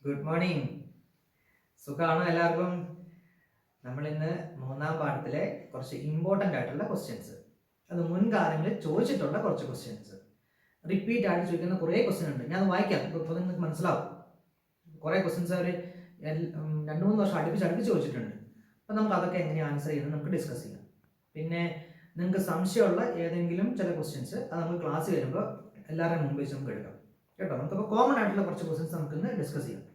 Good morning. സുഖമാണോ എല്ലാവർക്കും? നമ്മൾ ഇന്ന് മൂന്നാം പാഠത്തിലെ കുറച്ച് ഇമ്പോർട്ടൻ്റ് ആയിട്ടുള്ള ക്വസ്റ്റ്യൻസ്, അത് മുൻകാലങ്ങളിൽ ചോദിച്ചിട്ടുള്ള കുറച്ച് ക്വസ്റ്റ്യൻസ്, റിപ്പീറ്റ് ആയിട്ട് ചോദിക്കുന്ന കുറേ ക്വസ്റ്റ്യൻ ഉണ്ട്. ഞാൻ വായിക്കാം, ഇപ്പോൾ നിങ്ങൾക്ക് മനസ്സിലാവും. കുറേ ക്വസ്റ്റ്യൻസ് അവർ 2-3 വർഷം അടുപ്പിച്ച് ചോദിച്ചിട്ടുണ്ട്. അപ്പം നമുക്ക് അതൊക്കെ എങ്ങനെയാണ് ആൻസർ ചെയ്യുന്നത് നമുക്ക് ഡിസ്കസ് ചെയ്യാം. പിന്നെ നിങ്ങൾക്ക് സംശയമുള്ള ഏതെങ്കിലും ചില ക്വസ്റ്റ്യൻസ് അത് നമുക്ക് ക്ലാസ് വരുമ്പോൾ എല്ലാവരുടെയും മുമ്പ് വെച്ച് നമുക്ക് എടുക്കാം കേട്ടോ. നമുക്കിപ്പോൾ കോമൺ ആയിട്ടുള്ള കുറച്ച് ക്വസ്റ്റ്യൻസ് നമുക്കിന്ന് ഡിസ്കസ് ചെയ്യാം.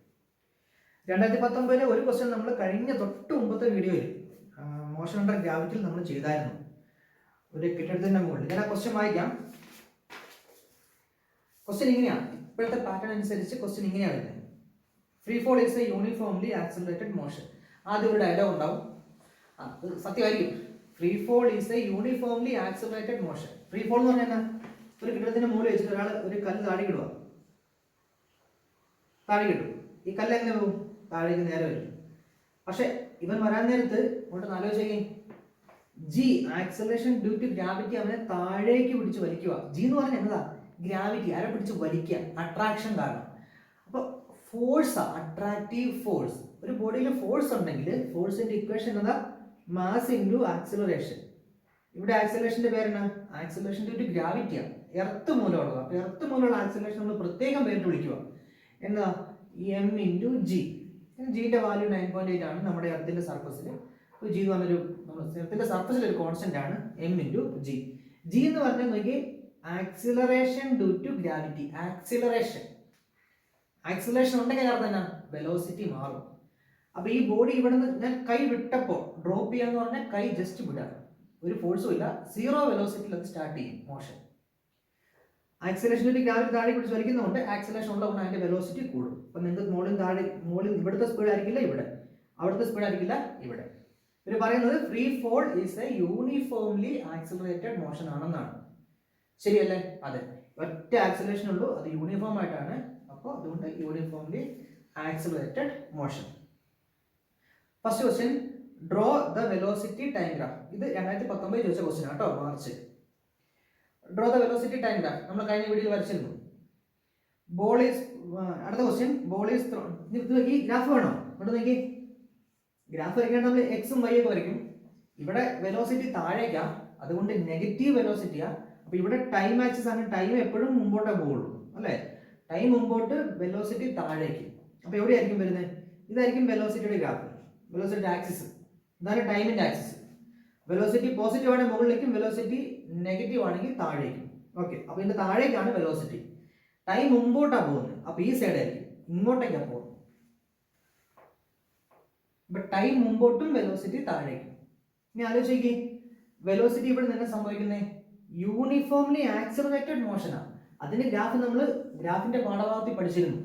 2019 ഒരു ക്വസ്റ്റ്യൻ നമ്മൾ കഴിഞ്ഞ തൊട്ട് മുമ്പത്തെ വീഡിയോയിൽ മോഷൻ അണ്ടർ ഗ്രാവിറ്റിയിൽ നമ്മൾ ചെയ്തായിരുന്നു, ഒരു കെട്ടിടത്തിന്റെ മുകളിൽ. ഞാൻ ആ ക്വസ്റ്റ്യൻ വായിക്കാം. ക്വസ്റ്റ്യൻ ഇങ്ങനെയാണ്, ഇപ്പോഴത്തെ പാറ്റേൺ അനുസരിച്ച് ക്വസ്റ്റ്യൻ ഇങ്ങനെയാണ് വരുന്നത്. Free fall is a uniformly accelerated motion. ആദ്യം ഒരു ഡയലോഗ് ഉണ്ടാവും, അത് സത്യമായിരിക്കും. Free fall is a uniformly accelerated motion. Free fall എന്ന് പറഞ്ഞാൽ ഒരു കെട്ടിടത്തിന്റെ മുകളിൽ വെച്ചിട്ട് ഒരാൾ ഒരു കല്ല് താഴേക്ക് ഇടുക, താഴേക്ക് ഇട്ടു. ഈ കല്ല് എങ്ങനെ പോകും? താഴേക്ക് നേരെ വരും. പക്ഷെ ഇവൻ വരാൻ നേരത്ത് അങ്ങോട്ട് ആലോചിച്ചേ, G acceleration due to gravity അവനെ താഴേക്ക് പിടിച്ച് വലിക്കുക. ജി എന്ന് പറഞ്ഞാൽ എന്താ? ഗ്രാവിറ്റി, ആരെ പിടിച്ച് വലിക്കുക, അട്രാക്ഷൻ കാരണം. അപ്പൊ ഫോഴ്സ്, അട്രാക്റ്റീവ് ഫോഴ്സ്. ഒരു ബോഡിയിൽ ഫോഴ്സ് ഉണ്ടെങ്കിൽ ഫോഴ്സിന്റെ ഇക്വേഷൻ എന്താ? Mass into acceleration. ഇവിടെ ആക്സിലറേഷന്റെ പേരെന്നാ? ആക്സിലറേഷൻ ഡ്യൂ ടു ഗ്രാവിറ്റിയാണ്, എർത്ത് മൂലമുള്ളത്. അപ്പൊ എർത്ത് മൂലമുള്ള ആക്സിലറേഷൻ നമ്മൾ പ്രത്യേകം പേരിട്ട് വിളിക്കുക. എന്താ? M into G. ജിയുടെ വാല്യൂ 9.8 ആണ് നമ്മുടെ എർത്തിന്റെ സർഫസിൽ. അപ്പോൾ ജി എന്ന് പറഞ്ഞൊരു എർത്തിന്റെ സർഫസിൽ ഒരു കോൺസ്റ്റന്റ് ആണ് എം ഇൻറ്റു ജി. ജി എന്ന് പറഞ്ഞാൽ നോക്കി, acceleration due to gravity. Acceleration ഉണ്ടെങ്കിൽ അർത്ഥം എന്നാ? വെലോസിറ്റി മാറും. അപ്പൊ ഈ ബോഡി ഇവിടെ നിന്ന് ഞാൻ കൈ വിട്ടപ്പോൾ ഡ്രോപ്പ് ചെയ്യാന്ന് പറഞ്ഞാൽ കൈ ജസ്റ്റ് വിടാം, ഒരു ഫോഴ്സും ഇല്ല, 0 വെലോസിറ്റിയിൽ അത് സ്റ്റാർട്ട് ചെയ്യും മോഷൻ. ആക്സിലേഷൻ ഗ്രാവിറ്റി താഴെ പിടിച്ച് വലിക്കുന്നതുകൊണ്ട് ആക്സിലേഷൻ ഉള്ളതുകൊണ്ട് അതിന്റെ വെലോസിറ്റി കൂടും. അപ്പൊ നിങ്ങൾക്ക് മുകളിൽ ഇവിടുത്തെ സ്പീഡ് ആയിരിക്കില്ല ഇവിടെ, അവിടുത്തെ സ്പീഡ് ആയിരിക്കില്ല ഇവിടെ. ഇവർ പറയുന്നത് free fall is a uniformly accelerated motion ആണെന്നാണ്. ശരിയല്ലേ? അതെ, ഒറ്റ ആക്സിലേഷൻ ഉള്ളൂ, അത് യൂണിഫോം ആയിട്ടാണ്. അപ്പോൾ അതുകൊണ്ട് uniformly accelerated motion. First question, draw the velocity time graph. ഇത് 2019 ചോദിച്ച ക്വസ്റ്റ്യൻ ആട്ടോ, March. Draw the velocity time graph നമ്മൾ കഴിഞ്ഞ വീഡിയോയിൽ വരച്ചിരുന്നു. ബോൾ ഈസ്, അടുത്ത ക്വസ്റ്റ്യൻ, ബോൾ ഈസ് ത്രോൺ. ഈ ഗ്രാഫ് വേണോ? ഇവിടെ നോക്കി, ഗ്രാഫ് വരയ്ക്കാൻ നമ്മൾ എക്സും വൈ ഒക്കെ വരയ്ക്കും. ഇവിടെ വെലോസിറ്റി താഴേക്കാ, അതുകൊണ്ട് നെഗറ്റീവ് വെലോസിറ്റിയാ. അപ്പൊ ഇവിടെ ടൈം ആക്സിസ് ആണ്, ടൈം എപ്പോഴും മുമ്പോട്ടേ പോകുള്ളൂ അല്ലേ? ടൈം മുമ്പോട്ട്, വെലോസിറ്റി താഴേക്ക്. അപ്പൊ എവിടെയായിരിക്കും വരുന്നത്? ഇതായിരിക്കും വെലോസിറ്റിയുടെ ഗ്രാഫ്, വെലോസിറ്റി ആക്സിസ്. ഇതാണ് ടൈമിന്റെ ആക്സിസ്. വെലോസിറ്റി പോസിറ്റീവ് ആണെങ്കിൽ മുകളിലേക്കും, വെലോസിറ്റി നെഗറ്റീവ് ആണെങ്കിൽ താഴേക്കും. ഓക്കെ, അപ്പൊ ഇതിന്റെ താഴേക്കാണ് വെലോസിറ്റി. ടൈം മുമ്പോട്ടാണ് പോകുന്നത്, അപ്പൊ ഈ സൈഡ് ആയിരിക്കും, ഇങ്ങോട്ടേക്കാണ് പോകുന്നത്. ഇപ്പൊ ടൈം മുമ്പോട്ടും വെലോസിറ്റി താഴേക്കും. ഇനി ആലോചിക്കേ, വെലോസിറ്റി ഇവിടെ നിന്ന് സംഭവിക്കുന്നത് യൂണിഫോംലി ആക്സിലറേറ്റഡ് മോഷനാണ്. അതിന്റെ ഗ്രാഫ് നമ്മൾ ഗ്രാഫിന്റെ പാഠഭാഗത്തിൽ പഠിച്ചിരുന്നു.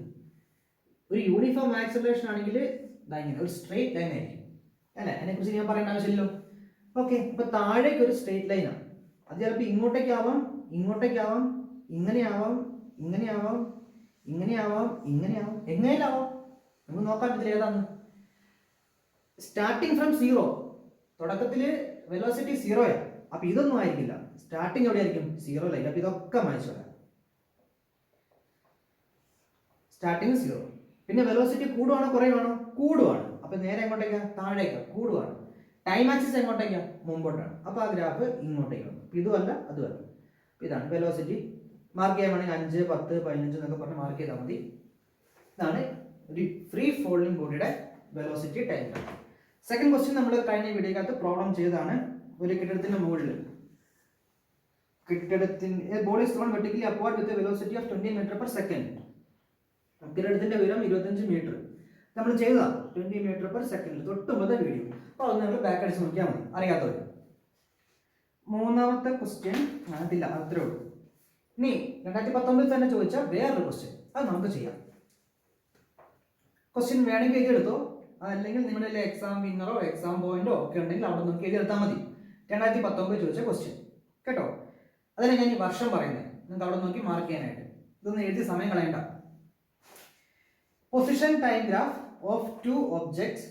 ഒരു യൂണിഫോം ആക്സിലറേഷൻ ആണെങ്കിൽ ഇങ്ങനെ ഒരു സ്ട്രെയിറ്റ് ലൈൻ ആയിരിക്കും അല്ലെ? അതിനെക്കുറിച്ച് ഞാൻ പറയേണ്ട ആവശ്യമില്ലല്ലോ. ഓക്കെ, അപ്പൊ താഴേക്ക് ഒരു സ്ട്രെയിറ്റ് ലൈനാണ്. അത് ചിലപ്പോൾ ഇങ്ങോട്ടേക്കാവാം, ഇങ്ങോട്ടേക്കാവാം, ഇങ്ങനെയാവാം, ഇങ്ങനെയാവാം, ഇങ്ങനെയാവാം, ഇങ്ങനെയാവാം, എങ്ങനെയാവാം, നമുക്ക് നോക്കാൻ പറ്റില്ല ഏതാണ്. സ്റ്റാർട്ടിങ് ഫ്രം 0, തുടക്കത്തില് വെലോസിറ്റി 0യാണ്. അപ്പൊ ഇതൊന്നും ആയിരിക്കില്ല, സ്റ്റാർട്ടിങ് എവിടെയായിരിക്കും? 0 ലൈൻ. അപ്പൊ ഇതൊക്കെ മായ്ച്ചു വരാം. സ്റ്റാർട്ടിങ് 0. പിന്നെ വെലോസിറ്റി കൂടുവാണോ കുറയുവാണോ? കൂടുവാണ്. അപ്പൊ നേരെ എങ്ങോട്ടേക്കാ? താഴേക്കാ, കൂടുവാണ്. Time axis എങ്ങോട്ടേക്കാ? മുമ്പോട്ടാണ്. അപ്പൊ ആ ഗ്രാഫ് ഇങ്ങോട്ടേക്ക് വന്നു. ഇതുമല്ല അതുമല്ല, ഇതാണ് വെലോസിറ്റി. മാർക്ക് ചെയ്യാൻ വേണമെങ്കിൽ 5, 10, 15 എന്നൊക്കെ പറഞ്ഞ് മാർക്ക് ചെയ്താൽ മതി. ഇതാണ് ഒരു ഫ്രീ ഫോളിംഗ് ബോഡിയുടെ velocity time graph. Second question നമ്മൾ കഴിഞ്ഞ വീഡിയോക്കകത്ത് പ്രോബ്ലം ചെയ്തതാണ്. ഒരു കെട്ടിടത്തിന്റെ മുകളിൽ body thrown vertically upward with velocity of 20 metre per second. കെട്ടിടത്തിന്റെ ഉയരം 25 മീറ്റർ. നമ്മൾ ചെയ്തതാണ് 20 മീറ്റർ പെർ സെക്കൻഡ്, തൊട്ടുമ്പത്തെ വീഡിയോ. അപ്പോൾ അത് നമ്മൾ ബാക്ക് അടിച്ച് നോക്കിയാൽ മതി, അറിയാത്തവർ. മൂന്നാമത്തെ ക്വസ്റ്റ്യൻ അതില്ല, അത്രേ ഉള്ളൂ. ഇനി 2019 തന്നെ ചോദിച്ച വേറൊരു ക്വസ്റ്റ്യൻ, അത് നമുക്ക് ചെയ്യാം. ക്വസ്റ്റ്യൻ വേണമെങ്കിൽ എഴുതിയെടുത്തോ, അതല്ലെങ്കിൽ നിങ്ങളുടെ എക്സാം വിന്നറോ എക്സാം പോയിന്റോ ഒക്കെ ഉണ്ടെങ്കിൽ അവിടെ നമുക്ക് എഴുതിയെടുത്താൽ മതി. 2019 ചോദിച്ച ക്വസ്റ്റ്യൻ കേട്ടോ. അതിനെ ഞാൻ ഈ വർഷം പറയുന്നത്, നിങ്ങൾക്ക് അവിടെ നോക്കി മാർക്ക് ചെയ്യാനായിട്ട്. ഇതൊന്നും എഴുതി സമയം കളയണ്ട. Position time graph of two objects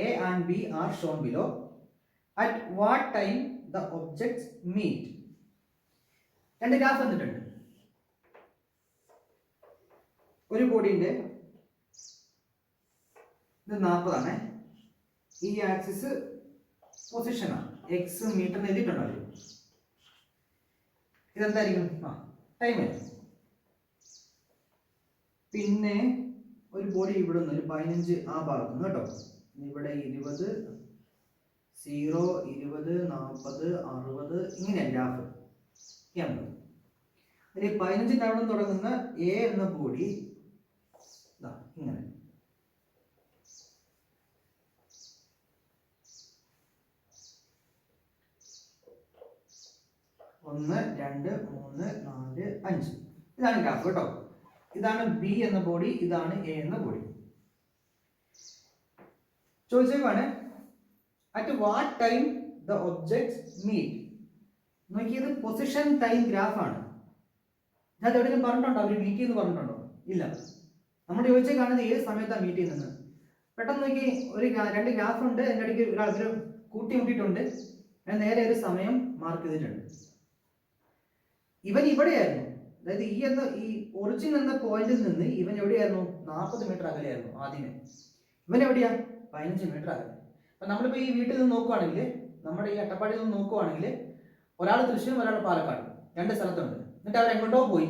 A and B are shown below. At what time the objects meet? രണ്ട് ഗ്രാഫ് തന്നിട്ടുണ്ട്. ഒരു ബോഡിന്റെ ഇത് 40 ആണ്. ഈ ആക്സിസ് പൊസിഷനാണ്, എക്സ് മീറ്ററിന് എഴുതിയിട്ടുണ്ടല്ലോ. ഇതെന്തായിരിക്കും? ടൈം ആയിരിക്കും. പിന്നെ ഒരു ബോഡി ഇവിടെ നിന്ന് ഒരു 15 ആ ഭാഗത്ത് നിന്ന് കേട്ടോ, ഇവിടെ 20, 0, 20, 40, 60 ഇങ്ങനെയാണ് ഗ്രാഫ്. അതിൽ 15 അവിടെ തുടങ്ങുന്ന എ എന്ന ബോഡി ഇങ്ങനെ 1, 2, 3, 4, 5 ഇതാണ് ഗ്രാഫ് കേട്ടോ. ഇതാണ് ബി എന്ന ബോഡി, ഇതാണ് എ എന്ന ബോഡി. ചോദിച്ചേക്കാണ് at what time the objects meet. നോക്കിയത് പൊസിഷൻ ടൈം ഗ്രാഫ് ആണ്. ഞാൻ എവിടെയെങ്കിലും പറഞ്ഞിട്ടുണ്ടോ അവർ മീറ്റ് എന്ന് പറഞ്ഞിട്ടുണ്ടോ? ഇല്ല. നമ്മൾ ചോദിച്ചാൽ കാണുന്നത് ഏത് സമയത്താണ് മീറ്റ് ചെയ്യുന്നത്. പെട്ടെന്ന് നോക്കി ഒരു 2 ഗ്രാഫ് ഉണ്ട്, അതിൻ്റെ ഇടയ്ക്ക് ഒരാൾ കൂട്ടിമുട്ടിയിട്ടുണ്ട്. ഞാൻ നേരെ ഒരു സമയം മാർക്ക് ചെയ്തിട്ടുണ്ട്. ഇവൻ ഇവിടെയായിരുന്നു, അതായത് ഈ ഒറിജിൻ എന്ന പോയിന്റിൽ നിന്ന് ഇവൻ എവിടെയായിരുന്നു? 40 മീറ്റർ അകലെയായിരുന്നു ആദ്യമേ. ഇവൻ എവിടെയാ? 15 മീറ്റർ അകലെ. അപ്പൊ നമ്മളിപ്പോ ഈ വീട്ടിൽ നിന്ന് നോക്കുവാണെങ്കിൽ, നമ്മുടെ ഈ അട്ടപ്പാടിയിൽ നിന്ന് നോക്കുവാണെങ്കിൽ, ഒരാൾ തൃശ്ശൂരും ഒരാൾ പാലക്കാട്, 2 സ്ഥലത്തുണ്ട്. എന്നിട്ട് അവർ എങ്ങോട്ടോ പോയി.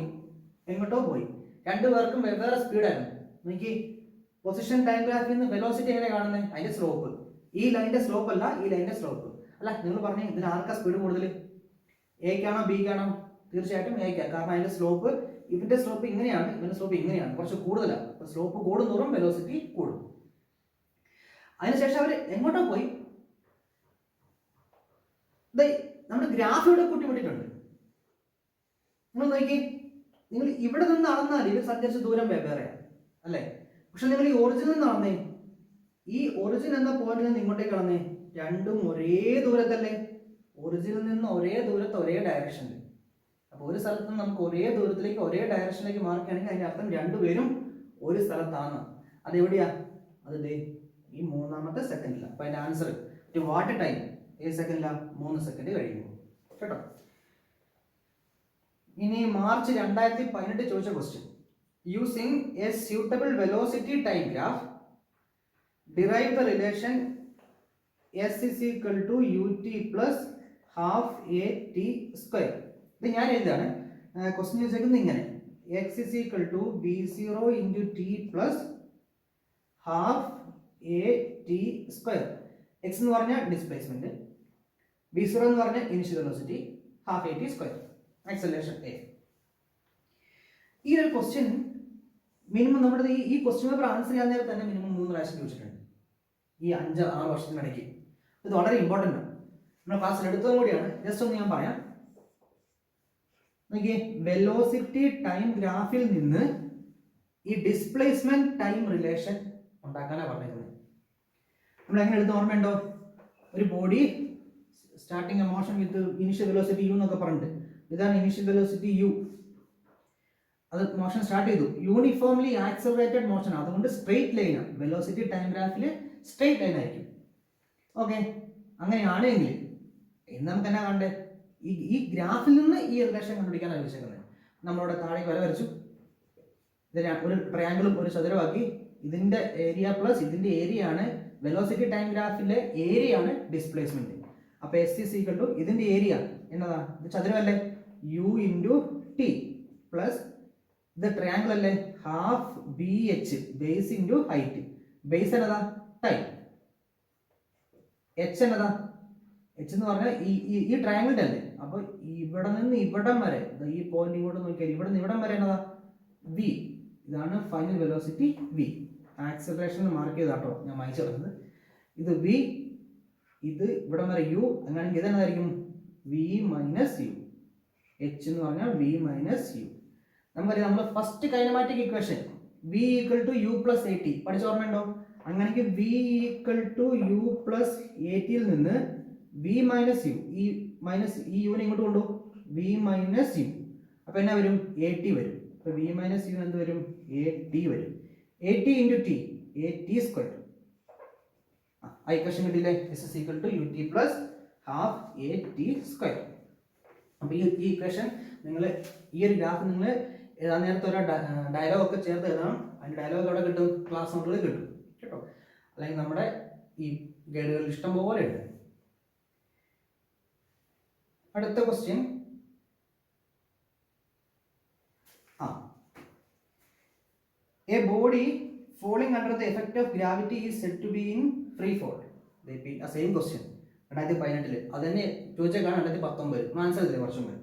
2 പേർക്കും വെവ്വേറെ സ്പീഡായിരുന്നു. നോക്കി പൊസിഷൻ ടൈം ഗ്രാഫിൽ നിന്ന് വെലോസിറ്റി എങ്ങനെ കാണുന്നത്? അതിന്റെ സ്ലോപ്പ്. ഈ ലൈനിന്റെ സ്ലോപ്പ് അല്ല, ഈ ലൈനിന്റെ സ്ലോപ്പ് അല്ല. നിങ്ങൾ പറഞ്ഞു ഇതിന് ആർക്കാ സ്പീഡ് കൂടുതൽ? എക്കാണോ ബിക്കാണോ? തീർച്ചയായിട്ടും എക്കാ. കാരണം അതിന്റെ സ്ലോപ്പ്, ഇവന്റെ സ്ലോപ്പ് ഇങ്ങനെയാണ്, ഇവന്റെ സ്ലോപ്പ് ഇങ്ങനെയാണ്, കുറച്ച് കൂടുതലാണ്. അപ്പൊ സ്ലോപ്പ് കൂടുന്തോറും വെലോസിറ്റി കൂടും. അതിനുശേഷം അവർ എങ്ങോട്ടോ പോയി. നമ്മുടെ ഗ്രാഫ് ഇവിടെ കൂട്ടിമുട്ടിട്ടുണ്ട്. നിങ്ങൾ നോക്കി, നിങ്ങൾ ഇവിടെ നിന്ന് അളന്നാൽ ഇവർ സഞ്ചരിച്ച ദൂരം വെവ്വേറെയാണ് അല്ലേ? പക്ഷെ നിങ്ങൾ ഈ ഒറിജിനിൽ നിന്ന് അളന്നേ, ഈ ഒറിജിൻ എന്ന പോയിന്റിൽ നിന്ന് ഇങ്ങോട്ടേക്ക് അളന്നേ, രണ്ടും ഒരേ ദൂരത്തല്ലേ? ഒറിജിനിൽ നിന്ന് ഒരേ ദൂരത്ത് ഒരേ ഡയറക്ഷനിൽ. അപ്പോൾ ഒരു സ്ഥലത്ത് നിന്ന് നമുക്ക് ഒരേ ദൂരത്തിലേക്ക് ഒരേ ഡയറക്ഷനിലേക്ക് മാറുകയാണെങ്കിൽ അതിന്റെ അർത്ഥം രണ്ടുപേരും ഒരു സ്ഥലത്താണ്. അതെവിടെയാ? അത് ഈ 3ാമത്തെ സെക്കൻഡിലാണ്. അപ്പൊ അതിന്റെ ആൻസർ വാട്ട് ടൈം ഏത് സെക്കൻഡിലാണ്? 3 സെക്കൻഡ് കഴിയുമ്പോൾ കേട്ടോ. ഇനി മാർച്ച് 2018 ചോദിച്ച question. Using A suitable velocity time graph derive the relation s is equal to ut plus half at square. ഇത് ഞാൻ എഴുതാണ്. ക്വസ്റ്റ്യൻ ചോദിച്ചേക്കുന്നത് ഇങ്ങനെ: x is equal to b0 into t plus half at square. x എന്ന് പറഞ്ഞാൽ displacement, b0 എന്ന് പറഞ്ഞാൽ initial velocity, half at square acceleration a. ഈ ഒരു question minimum നമ്മുടെ ഈ ക്വസ്റ്റ്യൻ പേപ്പർ ആൻസർ ചെയ്യാൻ നേരം തന്നെ മിനിമം 3 പ്രാവശ്യം ചോദിച്ചിട്ടുണ്ട് ഈ 5-6 വർഷത്തിനിടയ്ക്ക്. ഇത് വളരെ ഇമ്പോർട്ടൻ്റ് ആണ്. നമ്മുടെ ക്ലാസ്സിൽ എടുത്തതും കൂടിയാണ്. ജസ്റ്റ് ഒന്ന് ഞാൻ പറയാം. നോക്കിയേ, വെലോസിറ്റി ടൈം ഗ്രാഫിൽ നിന്ന് ഈ ഡിസ്പ്ലേസ്മെന്റ് ടൈം റിലേഷൻ ഉണ്ടാക്കാനാണ് പറഞ്ഞിരുന്നത്. നമ്മൾ എങ്ങനെ എടുത്ത് ഓർമ്മയുണ്ടോ? ഒരു body starting a motion with initial velocity U എന്നൊക്കെ പറഞ്ഞിട്ട്, ഇതാണ് ഇനിഷ്യൽ വെലോസിറ്റി യു. അത് മോഷൻ സ്റ്റാർട്ട് ചെയ്തു, യൂണിഫോംലി ആക്സലറേറ്റഡ് മോഷൻ, അതുകൊണ്ട് സ്ട്രെയിറ്റ് ലൈനാണ്. വെലോസിറ്റി ടൈം ഗ്രാഫിൽ സ്ട്രെയിറ്റ് ലൈൻ ആയിരിക്കും. ഓക്കെ, അങ്ങനെയാണെങ്കിൽ ഇന്ന് നമുക്ക് എന്നാ കണ്ടേ? ഈ ഗ്രാഫിൽ നിന്ന് ഈ റിലേഷൻ കണ്ടുപിടിക്കാനാണ് ചോദിച്ചേക്കുന്നത്. നമ്മളിവിടെ താഴേക്ക് വര വരച്ചു, ഇത് ഒരു ട്രയാങ്കിളും ഒരു ചതുരമാക്കി. ഇതിന്റെ ഏരിയ പ്ലസ് ഇതിന്റെ ഏരിയ ആണ് വെലോസിറ്റി ടൈം ഗ്രാഫിലെ ഏരിയ ആണ് ഡിസ്പ്ലേസ്മെന്റ്. അപ്പൊ എസ് ഇസ് ഈക്വൽ ടു ഇതിന്റെ ഏരിയ എന്നതാ? ഇത് ചതുരമല്ലേ, യു ഇൻറ്റു ടി പ്ലസ് ഇത് ട്രയാങ്കിൾ അല്ലേ, half B H base into height. Base എന്നതാ? ടൈം. എച്ച് എന്നതാ? എച്ച് എന്ന് പറഞ്ഞാൽ ഈ ട്രയാങ്കിളിന്റെ അല്ലേ. അപ്പൊ ഇവിടെ നിന്ന് ഇവിടം വരെ, ഈ പോയിന്റ് ഇങ്ങോട്ട് നോക്കിയാൽ ഇവിടെ നിന്ന് ഇവിടം വരെ എന്നതാ? വി. ഇതാണ് final velocity v. Acceleration mark ചെയ്താട്ടോ ഞാൻ വായിച്ചു പറഞ്ഞത്. ഇത് വി, ഇത് ഇവിടം വരെ യു. അങ്ങനെയാണെങ്കിൽ ഇതെന്നായിരിക്കും? V minus u. എച്ച് എന്ന് പറഞ്ഞാൽ വി മൈനസ് യു. നമുക്കറിയാം, നമ്മൾ first kinematic equation v equal to u plus a t പഠിച്ച ഓർമ്മയുണ്ടോ? അങ്ങനെയെങ്കിൽ v equal to u plus a ടിയിൽ നിന്ന് വി മൈനസ് യു, ഈ യുവിനെ ഇങ്ങോട്ട് കൊണ്ടു, വി മൈനസ് യു. അപ്പൊ എന്നാ വരും? എ ടി വരും. അപ്പൊ വി മൈനസ് യു എന്ത് വരും? എ ടി വരും. A T into T, A T square. ആ ഇക്വേഷൻ കിട്ടിയില്ലേ? S is equal to U T plus half A T square. അപ്പൊ ഈ ഇക്വേഷൻ നിങ്ങൾ ഈ ഒരു ഗ്രാഫ് നിങ്ങൾ നേരത്തെ ഒരു ഡയലോഗ് ഒക്കെ ചേർത്ത് എഴുതണം. അതിന്റെ ഡയലോഗ് എവിടെ കിട്ടും? ക്ലാസ് നോട്ടിൽ കിട്ടും കേട്ടോ. അല്ലെങ്കിൽ നമ്മുടെ ഈ ഗൈഡുകളിൽ ഇഷ്ടം പോലെ ഉണ്ട്. അടുത്ത question, a body falling under the effect of gravity is said to be in free fall. Repeat a same question. 2018 അത് തന്നെ ചോദിച്ചേക്കാണ് 2019 ആൻസർ ചെയ്തില്ല കുറച്ചും കൂടെ.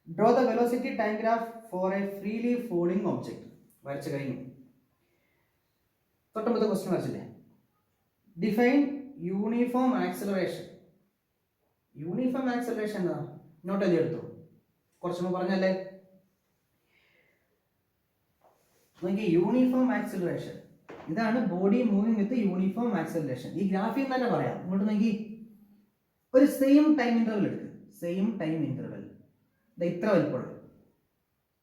Draw the velocity time graph for a freely falling object. വരച്ചു കഴിഞ്ഞു. തൊട്ടമ്പത്തെ question വരച്ചില്ലേ? Define uniform acceleration. Uniform acceleration എന്താ? നോട്ട് എഴുതി എടുത്തു. കുറച്ചും പറഞ്ഞല്ലേ. നോക്കി, യൂണിഫോം ആക്സിലറേഷൻ ഇതാണ് body moving with uniform acceleration. ഈ ഗ്രാഫിൽ തന്നെ പറയാം. ഇങ്ങോട്ട് നോക്കി, ഒരു സെയിം ടൈം ഇന്റർവൽ എടുക്കുക. സെയിം ടൈം ഇന്റർവൽ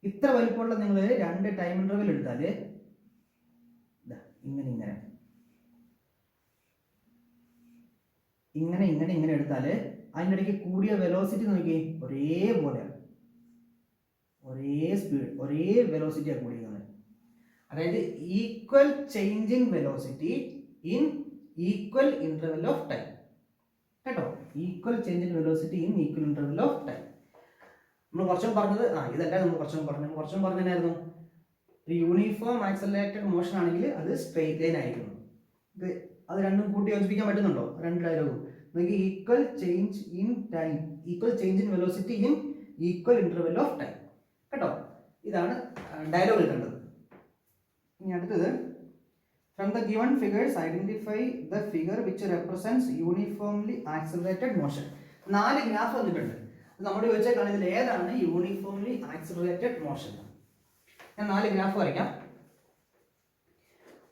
ഇത്ര വലിപ്പമുള്ള നിങ്ങൾ 2 ടൈം ഇന്റർവൽ എടുത്താൽ ഇങ്ങനെ എടുത്താല് അതിൻ്റെ ഇടയ്ക്ക് കൂടിയ വെലോസിറ്റി നോക്കി ഒരേപോലെയാണ്, ഒരേ സ്പീഡ്, ഒരേ വെലോസിറ്റിയാണ് കൂടിയത്. അതായത് equal change in velocity in equal interval of time. കേട്ടോ, equal change in velocity in equal interval of time. നമ്മൾ കുറച്ചും പറഞ്ഞത് ഇതല്ല. നമ്മൾ കുറച്ചും പറഞ്ഞായിരുന്നു ഒരു യൂണിഫോം ആക്സലറേറ്റഡ് മോഷൻ ആണെങ്കിൽ അത് സ്ട്രെയിറ്റ് ലൈൻ ആയിരിക്കും. അത് രണ്ടും കൂട്ടി യോജിപ്പിക്കാൻ പറ്റുന്നുണ്ടോ? 2 ഡയലോഗും നമുക്ക് equal change in time, equal change in velocity in equal interval of time. കേട്ടോ, ഇതാണ് ഡയലോഗ് എഴുതേണ്ടത്. ഇനി അടുത്തത്, from the given figures identify the figure which represents uniformly accelerated motion. 4 graph വന്നിട്ടുണ്ട്. നമ്മൾ ചോദിച്ചേക്കാണ് ഇതിൽ ഏതാണ് യൂണിഫോംലി ആക്സിലറേറ്റഡ് മോഷൻ. ഞാൻ 4 ഗ്രാഫ് വരയ്ക്കാം.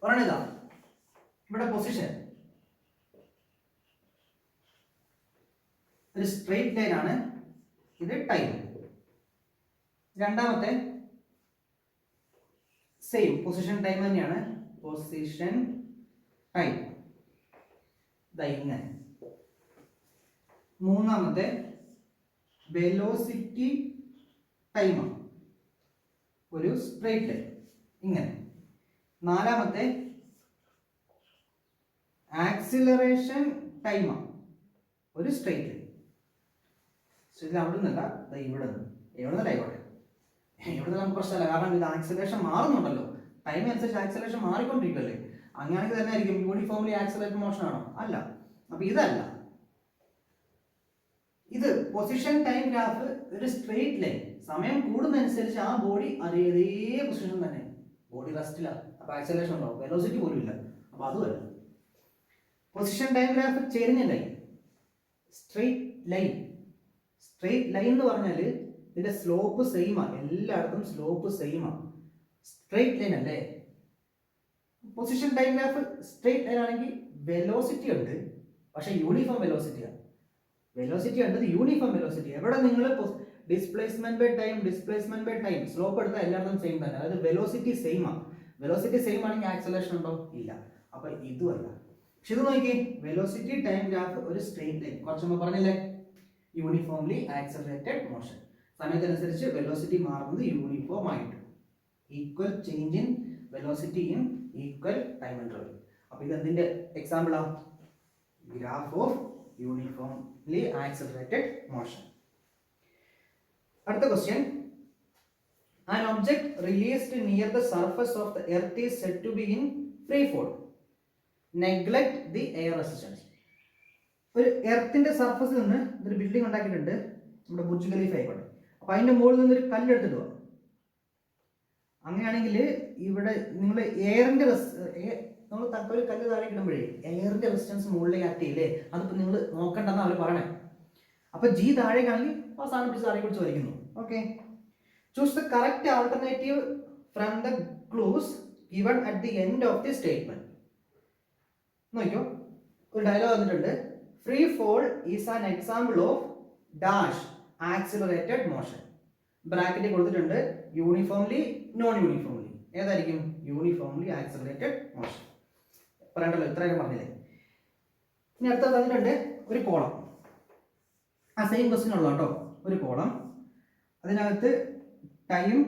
ഒരെണ്ണം ഇതാ, ഇവിടെ പൊസിഷൻ ഒരു സ്ട്രെയിറ്റ് ലൈൻ ആണ്, ഇത് ടൈം. രണ്ടാമത്തെ സെയിം പൊസിഷൻ ടൈം തന്നെയാണ്, പൊസിഷൻ ടൈം ഇങ്ങനെ. മൂന്നാമത്തെ വെലോസിറ്റി ടൈമാണ്, ഒരു സ്ട്രെയിറ്റ് ലൈൻ ഇങ്ങനെ. നാലാമത്തെ ആക്സിലറേഷൻ ടൈമാണ്, ഒരു സ്ട്രെയിറ്റ് ലൈൻ. അവിടെ നിന്നല്ല, ഇവിടെ നിന്ന്, എവിടെ നിന്നല്ല ആയിക്കോട്ടെ. ഇവിടെ നമുക്ക് പ്രശ്നമല്ല, കാരണം ഇത് ആക്സിലറേഷൻ മാറുന്നുണ്ടല്ലോ, ടൈം അനുസരിച്ച് ആക്സിലറേഷൻ മാറിക്കൊണ്ടിരിക്കുമല്ലേ. അങ്ങനെയാണെങ്കിൽ തന്നെ ആയിരിക്കും യൂണിഫോംലി ആക്സിലറേറ്റഡ് മോഷൻ ആണോ? അല്ല. അപ്പൊ ഇതല്ല, ഇത് പൊസിഷൻ ടൈം ഗ്രാഫ് ഒരു സ്ട്രെയിറ്റ് ലൈൻ. സമയം കൂടുന്നതനുസരിച്ച് ആ ബോഡി അതേ പൊസിഷൻ തന്നെ, ബോഡി റെസ്റ്റില്ല. അപ്പൊ ആക്സിലറേഷൻ ഉണ്ടാവും, വെലോസിറ്റി പോലും ഇല്ല. അപ്പൊ അതുമല്ല. പൊസിഷൻ ടൈം ഗ്രാഫ് ചെരിഞ്ഞ line, straight line. Straight line എന്ന് പറഞ്ഞാൽ ഇതിന്റെ സ്ലോപ്പ് സെയിം ആണ്, എല്ലായിടത്തും സ്ലോപ്പ് സെയിം ആണ്. സ്ട്രെയിറ്റ് ലൈൻ അല്ലേ. Position time graph straight line ആണെങ്കിൽ വെലോസിറ്റി ഉണ്ട്, പക്ഷെ യൂണിഫോം വെലോസിറ്റിയാണ്. വെലോസിറ്റി ഉണ്ട്, യൂണിഫോം വെലോസിറ്റി. എവിടെ നിങ്ങൾ ഡിസ്പ്ലേസ്മെന്റ് ബൈ ടൈം സ്ലോപ്പ് എടുത്താൽ എല്ലായിടത്തും സെയിം തന്നെ. അതായത് വെലോസിറ്റി സെയിം ആണ്. വെലോസിറ്റി സെയിം ആണെങ്കിൽ ആക്സലറേഷൻ ഉണ്ടോ? ഇല്ല. അപ്പൊ ഇതുമല്ല. പക്ഷെ ഇത് നോക്കി, വെലോസിറ്റി ടൈം ഗ്രാഫ് ഒരു സ്ട്രെയിറ്റ് ലൈൻ. കുറച്ച് മുമ്പ് പറഞ്ഞില്ലേ, യൂണിഫോംലി ആക്സലറേറ്റഡ് മോഷൻ. സമയത്തനുസരിച്ച് വെലോസിറ്റി മാറുന്നത് യൂണിഫോം ആയിട്ട്, equal change in velocity in equal time interval. അപ്പൊ ഇത് എന്തിന്റെ എക്സാമ്പിളാ? Graph of uniformly accelerated motion. അടുത്ത question, an object released near the surface of the earth is said to be in free fall. Neglect the air resistance. ഒരു എർത്തിന്റെ സർഫസിൽ നിന്ന് ഒരു building ഉണ്ടാക്കിയിട്ടുണ്ട്, നമ്മുടെ ബുർജ് ഖലീഫ ആയിക്കോട്ടെ. അപ്പൊ അതിന്റെ മുകളിൽ നിന്ന് ഒരു കല്ലെടുത്തിട്ട് പോവാം. അങ്ങനെയാണെങ്കിൽ ഇവിടെ നിങ്ങൾ എയറിന്റെ നമ്മൾ ഒരു കല്ല് താഴെ ഇടുമ്പോഴേ എയറിന്റെ റെസിസ്റ്റൻസ് മുകളിലേക്ക് ആക്ട് ചെയ്യില്ലേ, അതിപ്പോ നിങ്ങൾ നോക്കണ്ടെന്ന് അവർ പറയണേ. അപ്പൊ ജി താഴേക്കാണെങ്കിൽ അവസാനം പിടിച്ച് താഴെ പിടിച്ച് വലിക്കുന്നു. Okay, choose the correct alternative from the clues given at the end of the statement. നോക്കിയോ, ഒരു ഡയലോഗ് വന്നിട്ടുണ്ട്. Free fall is an example of dash accelerated motion. Bracket കൊടുത്തിട്ടുണ്ട് യൂണിഫോംലി, നോൺ യൂണിഫോംലി. ഏതായിരിക്കും? Uniformly accelerated motion. പറയണ്ടല്ലോ, ഇത്രയും പറഞ്ഞില്ലേ. ഇനി അടുത്ത തന്നിട്ടുണ്ട് ഒരു കോളം. ആ സെയിം ക്വസ്റ്റ്യൻ ഉള്ള കേട്ടോ. ഒരു കോളം, അതിനകത്ത് ടൈം,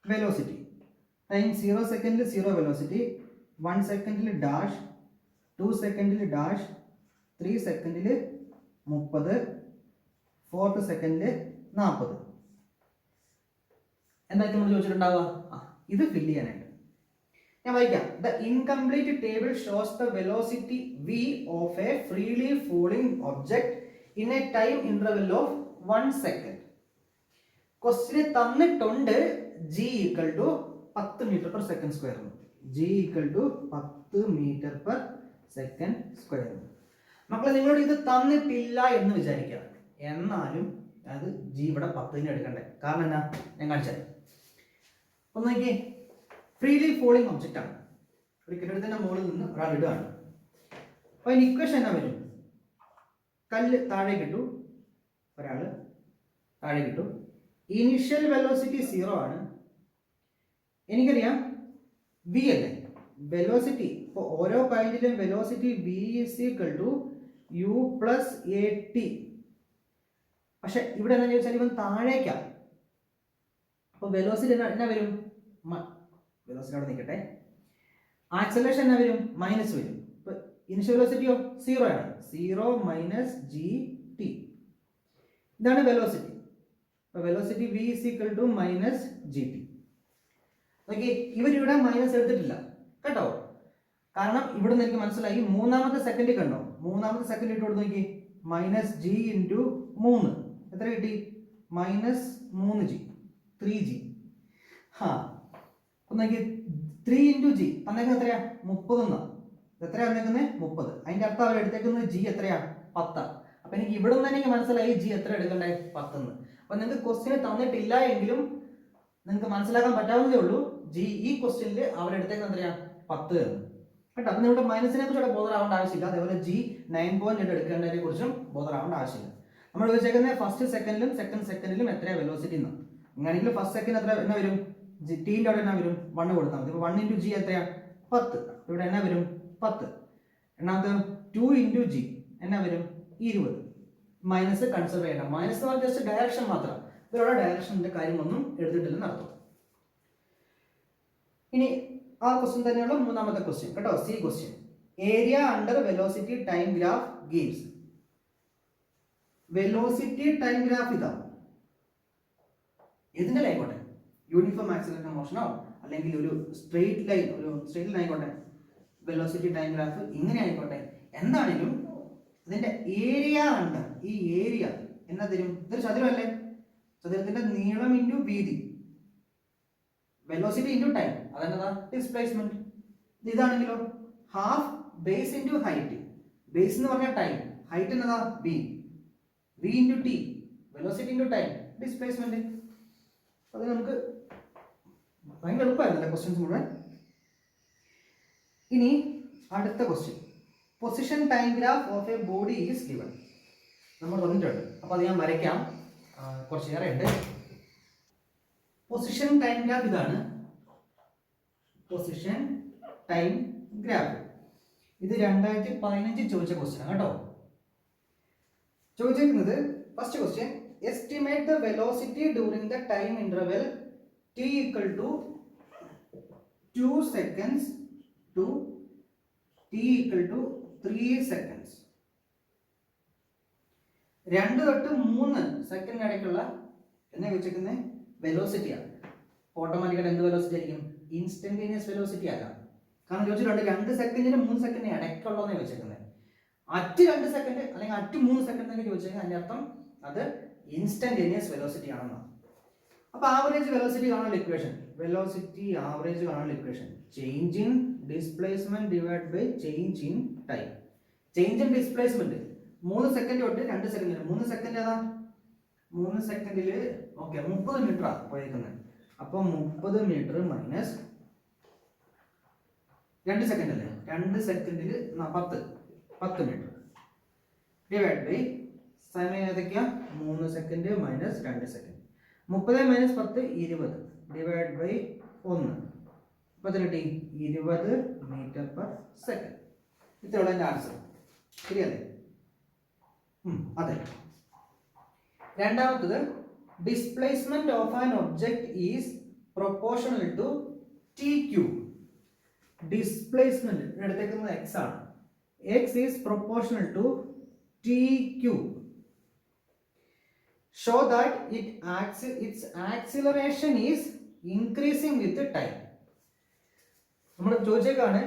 വെലോസിറ്റി. ടൈം 0 സെക്കൻഡിൽ 0 വെലോസിറ്റി, 1 സെക്കൻഡിൽ ഡാഷ്, 2 സെക്കൻഡിൽ ഡാഷ്, 3 സെക്കൻഡിൽ 30, 4th സെക്കൻഡിൽ 40. എന്തായിരിക്കും നമ്മൾ ചോദിച്ചിട്ടുണ്ടാവുക? ഇത് ഫില്ല് ചെയ്യാനായിട്ട് ഞാൻ വായിക്കാം. The incomplete table shows the velocity v of a freely falling object in a time interval of 1 second. Question തന്നിട്ടുണ്ട് g equal to 10 metre per second square. g equal to 10 metre per second square. മക്കളെ നിങ്ങളോട് ഇത് തന്നിട്ടില്ല എന്ന് വിചാരിക്കുക, എന്നാലും അത് g ഇവിടെ 10 എടുക്കണ്ടേ? കാരണം എന്നാ ഞാൻ കാണിച്ചാൽ ഒന്ന് നോക്കിയേ. ഫ്രീലി ഫോളിംഗ് ഒബ്ജക്റ്റ് ആണ്, ഒരു കെട്ടിടത്തിന്റെ മുകളിൽ നിന്ന് ഒരാൾ ഇടുകയാണ്. അപ്പൊ അതിന് ഇക്വേഷൻ എന്നാ വരും? കല്ല് താഴെ കിട്ടു, ഒരാൾ താഴെ കിട്ടു. ഇനിഷ്യൽ വെലോസിറ്റി 0 ആണ്. എനിക്കറിയാം v അല്ലേ വെലോസിറ്റി. ഇപ്പോൾ ഓരോ പോയിന്റിലും velocity v is equal to u plus at. പക്ഷെ ഇവിടെ എന്താ ചോദിച്ചാൽ ഇവൻ താഴേക്കാണ്. അപ്പോൾ വെലോസിറ്റി എന്നാ വരും? വെലോസിറ്റി അവിടെ നിൽക്കട്ടെ. ആക്സലറേഷൻ എന്നാ വരും? മൈനസ് വരും. ഇപ്പൊ ഇനിഷ്യൽ വെലോസിറ്റിയോ 0 ആണ്. 0 മൈനസ് gt. ഇതാണ് വെലോസിറ്റി. അപ്പോൾ velocity v is equal to minus gt. Okay, ഇവരിവിടെ മൈനസ് എടുത്തിട്ടില്ല കേട്ടോ. കാരണം ഇവിടെ നിന്ന് എനിക്ക് മനസ്സിലായി മൂന്നാമത്തെ സെക്കൻഡ് കണ്ടോ, മൂന്നാമത്തെ സെക്കൻഡ് ഇട്ട് കൊടുത്ത് നോക്കി. മൈനസ് g ഇൻറ്റു 3 എത്ര കിട്ടി? Minus 3g, 3g. നോക്കി 3 ഇൻറ്റു g തന്നേക്കുന്നത് എത്രയാ? 30 എന്നാ. എത്രയാ തന്നേക്കുന്നത്? 30. അതിന്റെ അർത്ഥം അവർ എടുത്തേക്കുന്നത് g എത്രയാ? 10. അപ്പൊ എനിക്ക് ഇവിടെ നിന്ന് തന്നെ എനിക്ക് മനസ്സിലായി g എത്ര എടുക്കണ്ടേ? 10 എന്ന്. അപ്പൊ നിങ്ങൾക്ക് ക്വസ്റ്റ്യൻ തന്നിട്ടില്ല എങ്കിലും നിങ്ങൾക്ക് മനസ്സിലാക്കാൻ പറ്റാവുന്നതേ ഉള്ളൂ. g ഈ ക്വസ്റ്റ്യനിൽ അവരെടുത്തേക്കുന്നത് എത്രയാ? 10 എന്ന് കേട്ടോ. അപ്പൊ നിങ്ങളുടെ മൈനസിനെ കുറിച്ച് ബോധറാവേണ്ട ആവശ്യമില്ല. അതേപോലെ g 9.8 എടുക്കേണ്ടതിനെ കുറിച്ചും ബോധറാവേണ്ട ആവശ്യമില്ല. നമ്മൾ ചോദിച്ചേക്കുന്നത് ഫസ്റ്റ് സെക്കൻഡിലും സെക്കൻഡ് സെക്കൻഡിലും എത്രയാ വെലോസിറ്റി എന്ന്. അങ്ങനെയെങ്കിൽ ഫസ്റ്റ് സെക്കൻഡ് എത്ര എന്നാ വരും? ടീൻ്റെ അവിടെ എന്നാ വരും? 1 കൊടുത്താൽ മതി. 1 ഇൻറ്റു ജി എത്രയാ? 10. ഇവിടെ എന്നാ വരും? 10. രണ്ടാമത്തെ 2 ഇൻറ്റു ജി എന്നാ വരും? 20. മൈനസ് കൺസിഡർ ചെയ്യണം. മൈനസ് എന്ന് പറഞ്ഞാൽ ജസ്റ്റ് ഡയറക്ഷൻ മാത്രം. ഇതിലുള്ള ഡയറക്ഷൻ്റെ കാര്യമൊന്നും എഴുതിയിട്ടില്ലെന്ന് അർത്ഥം. ഇനി ആ ക്വസ്റ്റ്യൻ തന്നെയുള്ള മൂന്നാമത്തെ ക്വസ്റ്റ്യൻ കേട്ടോ, C question. Area under velocity time graph gives. Velocity time graph ഇതാ. ഇതിന്റെ ആയിക്കോട്ടെ, യൂണിഫോം ആക്സിലറേഷൻ മോഷനോ അല്ലെങ്കിൽ ഒരു സ്ട്രെയിറ്റ് ലൈൻ ആയിക്കോട്ടെ, വെലോസിറ്റി ടൈം ഗ്രാഫ് ഇങ്ങനെ ആയിക്കോട്ടെ, എന്താണെങ്കിലും ഇതിന്റെ ഏരിയ അണ്ടർ, ഈ ഏരിയ എന്നാ തരും? ഇതൊരു ചതുരമല്ലേ, ചതുരത്തിന്റെ നീളം ഇൻറ്റു വീതി, വെലോസിറ്റി ഇൻറ്റു ടൈം, അതെന്നതാ? ഡിസ്പ്ലേസ്മെന്റ്. ഇതാണെങ്കിലോ half base into height. Base എന്ന് പറഞ്ഞാൽ ടൈം, ഹൈറ്റ് എന്നതാ? B. V into t, velocity into time, displacement. അത് നമുക്ക് ഭയങ്കര എളുപ്പമായിരുന്നല്ലേ ക്വസ്റ്റ്യൻസ് മുഴുവൻ. ഇനി അടുത്ത question. Position time graph of a body is given. നമ്മൾ വന്നിട്ടുണ്ട്, അപ്പോൾ അത് ഞാൻ വരയ്ക്കാം, കുറച്ചേറെ ഉണ്ട്. പൊസിഷൻ ടൈം ഗ്രാഫ് ഇതാണ്. പൊസിഷൻ ടൈം ഗ്രാഫ് ഇത് 2015 ചോദിച്ച ക്വസ്റ്റ്യൻ ആണ് കേട്ടോ. ചോദിച്ചിരിക്കുന്നത് first question, estimate the velocity during the time interval t equal to 2 seconds to t equal to 3 seconds. 2 തൊട്ട് 3 സെക്കൻഡ് ഇടയ്ക്കുള്ള എന്നെ വെച്ചിരിക്കുന്നത് വെലോസിറ്റിയാണ്. ഓട്ടോമാറ്റിക്കായിട്ട് എന്ത് വെലോസിറ്റി ആയിരിക്കും? ഇൻസ്റ്റന്റേനിയസ് വെലോസിറ്റി ആകാം. കാരണം ചോദിച്ചിട്ടുണ്ട് 2 സെക്കൻഡിന് 3 സെക്കൻഡിന് ഇടയ്ക്കുള്ളതെന്ന് വെച്ചേക്കുന്നത്. അറ്റ് 2 സെക്കൻഡ് അല്ലെങ്കിൽ അറ്റ് 3 സെക്കൻഡ് എന്നൊക്കെ ചോദിച്ചേക്കുന്നത് അതിന്റെ അർത്ഥം അത് ഇൻസ്റ്റന്റേനിയസ് വെലോസിറ്റി ആണെന്നാണ്. അപ്പൊ ആവറേജ് വെലോസിറ്റി കാണാനുള്ള ഇക്വേഷൻ, വെലോസിറ്റി ആവറേജ് കാണാനുള്ള equation, change in displacement divide by change in time. Change in displacement 3 second തൊട്ട് 2 സെക്കൻഡിൽ, 3 സെക്കൻഡ് ഏതാ? 3 സെക്കൻഡിൽ ഓക്കെ 30 മീറ്ററാ പോയിരിക്കുന്നത്. അപ്പോൾ 30 മീറ്റർ മൈനസ് 2 സെക്കൻഡ് അല്ലേ, 2 സെക്കൻഡിൽ 10 മീറ്റർ ഡിവൈഡ് ബൈ സമയം ഏതൊക്കെയാ? 3 സെക്കൻഡ് മൈനസ് 2 സെക്കൻഡ്. 30 മൈനസ് 10 20 ഡിവൈഡ് ബൈ 1. അപ്പോൾ എത്ര കിട്ടി? 20 മീറ്റർ പെർ സെക്കൻഡ്. ഇത്രയുള്ള എൻ്റെ ആൻസർ. ശരിയല്ലേ? അതെ. രണ്ടാമത്തത്, displacement of an object is proportional to T cube. Displacement എടുത്തേക്കുന്നത് എക്സ് ആണ്. x is proportional to t cube. Show that its acceleration is increasing with time. നമ്മൾ ചോദിച്ചേക്കാണ്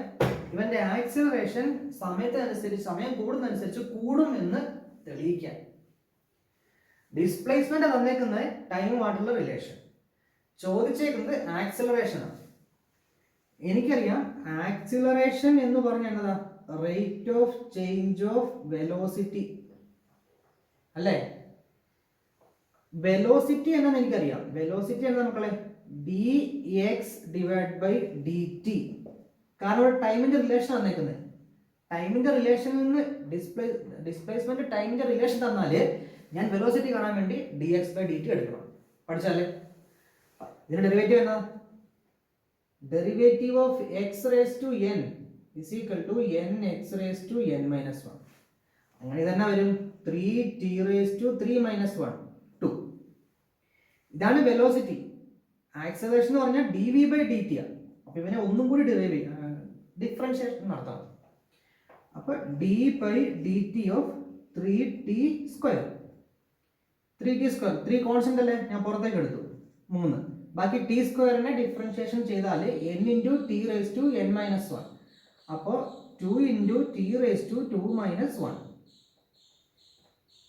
ഇവന്റെ ആക്സിലറേഷൻ സമയത്തിനനുസരിച്ച് സമയം കൂടുന്നതനുസരിച്ച് കൂടും എന്ന് തെളിയിക്കാൻ. ഡിസ്പ്ലേസ്മെന്റ് തന്നേക്കുന്നത് ടൈമുമായിട്ടുള്ള റിലേഷൻ, ചോദിച്ചേക്കുന്നത് ആക്സിലറേഷൻ ആണ്. എനിക്കറിയാം ആക്സിലറേഷൻ എന്ന് പറഞ്ഞാൽ എന്നതാ, rate of change of velocity അല്ലേ. വെലോസിറ്റി എന്നാന്ന് എനിക്കറിയാം. വെലോസിറ്റി എന്താ മക്കളെ? dx divide by dt. കാരണം ഇവിടെ ടൈമിന്റെ റിലേഷൻ തന്നേക്കുന്നത്. ടൈമിന്റെ റിലേഷനിൽ നിന്ന് ഡിസ്പ്ലേസ്മെന്റ് ടൈമിന്റെ റിലേഷൻ തന്നാല് ഞാൻ വെലോസിറ്റി കാണാൻ വേണ്ടി dx ബൈ dt എടുക്കണം. പഠിച്ചാലേ. ഇതിന്റെ ഡെറിവേറ്റീവ് എന്നാ? Derivative of x raise to n is equal to nx raise to n minus 1. അങ്ങനെ തന്നെ വരും 3t റേസ് ടു 3 മൈനസ് 1 2. ഇതാണ് വെലോസിറ്റി. ആക്സലറേഷൻ എന്ന് പറഞ്ഞാൽ dv ബൈ dt ആണ്. അപ്പൊ ഇവനെ ഒന്നും കൂടി ഡിഫറൻഷിയേഷൻ നടത്താം. അപ്പൊ d by dt of 3t square. 3t square 3 constant അല്ലേ, ഞാൻ പുറത്തേക്ക് എടുത്തു 3. ബാക്കി ടി സ്ക്വയറിനെ ഡിഫറൻഷിയേഷൻ ചെയ്താൽ n into T raise to n minus 1. അപ്പോൾ 2 into T raise to 2 minus 1.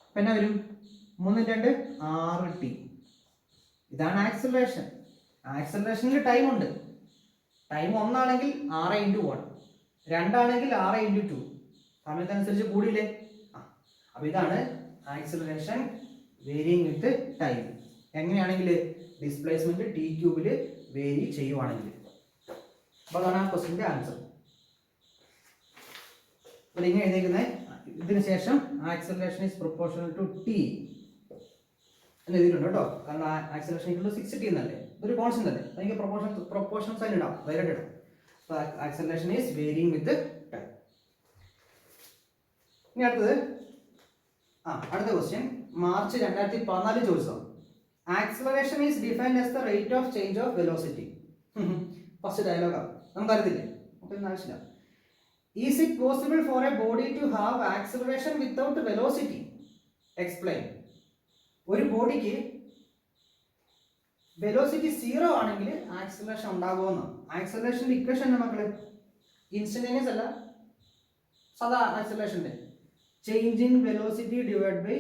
അപ്പം എന്നാ വരും? 3 2 6t. ഇതാണ് ആക്സിലറേഷൻ. ആക്സിലറേഷനിൽ ടൈം ഉണ്ട്. ടൈം 1 ആണെങ്കിൽ 6 ഇൻറ്റു 1, 2 ആണെങ്കിൽ 6 ഇൻറ്റു 2. സമയത്തനുസരിച്ച് കൂടിയില്ലേ? അപ്പോൾ ഇതാണ് ആക്സിലറേഷൻ വേരിയിങ് വിത്ത് ടൈം. എങ്ങനെയാണെങ്കിൽ ഡിസ്പ്ലേസ്മെന്റ് ടി ക്യൂബിൽ വേരി ചെയ്യുവാണെങ്കിൽ. അപ്പോൾ അതാണ് ആ ക്വസ്റ്റിൻ്റെ ആൻസർ. അപ്പോൾ ഇങ്ങനെ എഴുതിയിരിക്കുന്നത്. ഇതിന് ശേഷം acceleration is proportional to T എന്ന് എഴുതിയിട്ടുണ്ട് കേട്ടോ. കാരണം ആക്സിലറേഷൻ ഈക്വൽ ടു 6t എന്നല്ലേ, ഇതൊരു കോൺസ്റ്റന്റ് അല്ലേ, എനിക്ക് പ്രൊപ്പോർഷൻ സൈൻ ഇടാം, വൈകിട്ട് ഇടാം. അപ്പോൾ acceleration is varying with time. ഇനി അടുത്തത് അടുത്ത ക്വസ്റ്റ്യൻ മാർച്ച് 2014 ചോദിച്ചതാണ്. Acceleration is defined as the rate of change of velocity. First ഡയലോഗാണ്, നമുക്കറിയത്തില്ലേ, നമുക്കൊന്നും ആവശ്യമില്ല. Is it possible for a body to have acceleration without velocity? Explain. ഒരു ബോഡിക്ക് വെലോസിറ്റി 0 ആണെങ്കിൽ ആക്സിലറേഷൻ ഉണ്ടാകുമെന്ന്. ആക്സിലറേഷൻ്റെ ഇക്വേഷൻ എന്താ മക്കളെ? ഇൻസ്റ്റന്റേനിയസ് അല്ല, സാധാ ആക്സിലറേഷൻ്റെ change in velocity divide by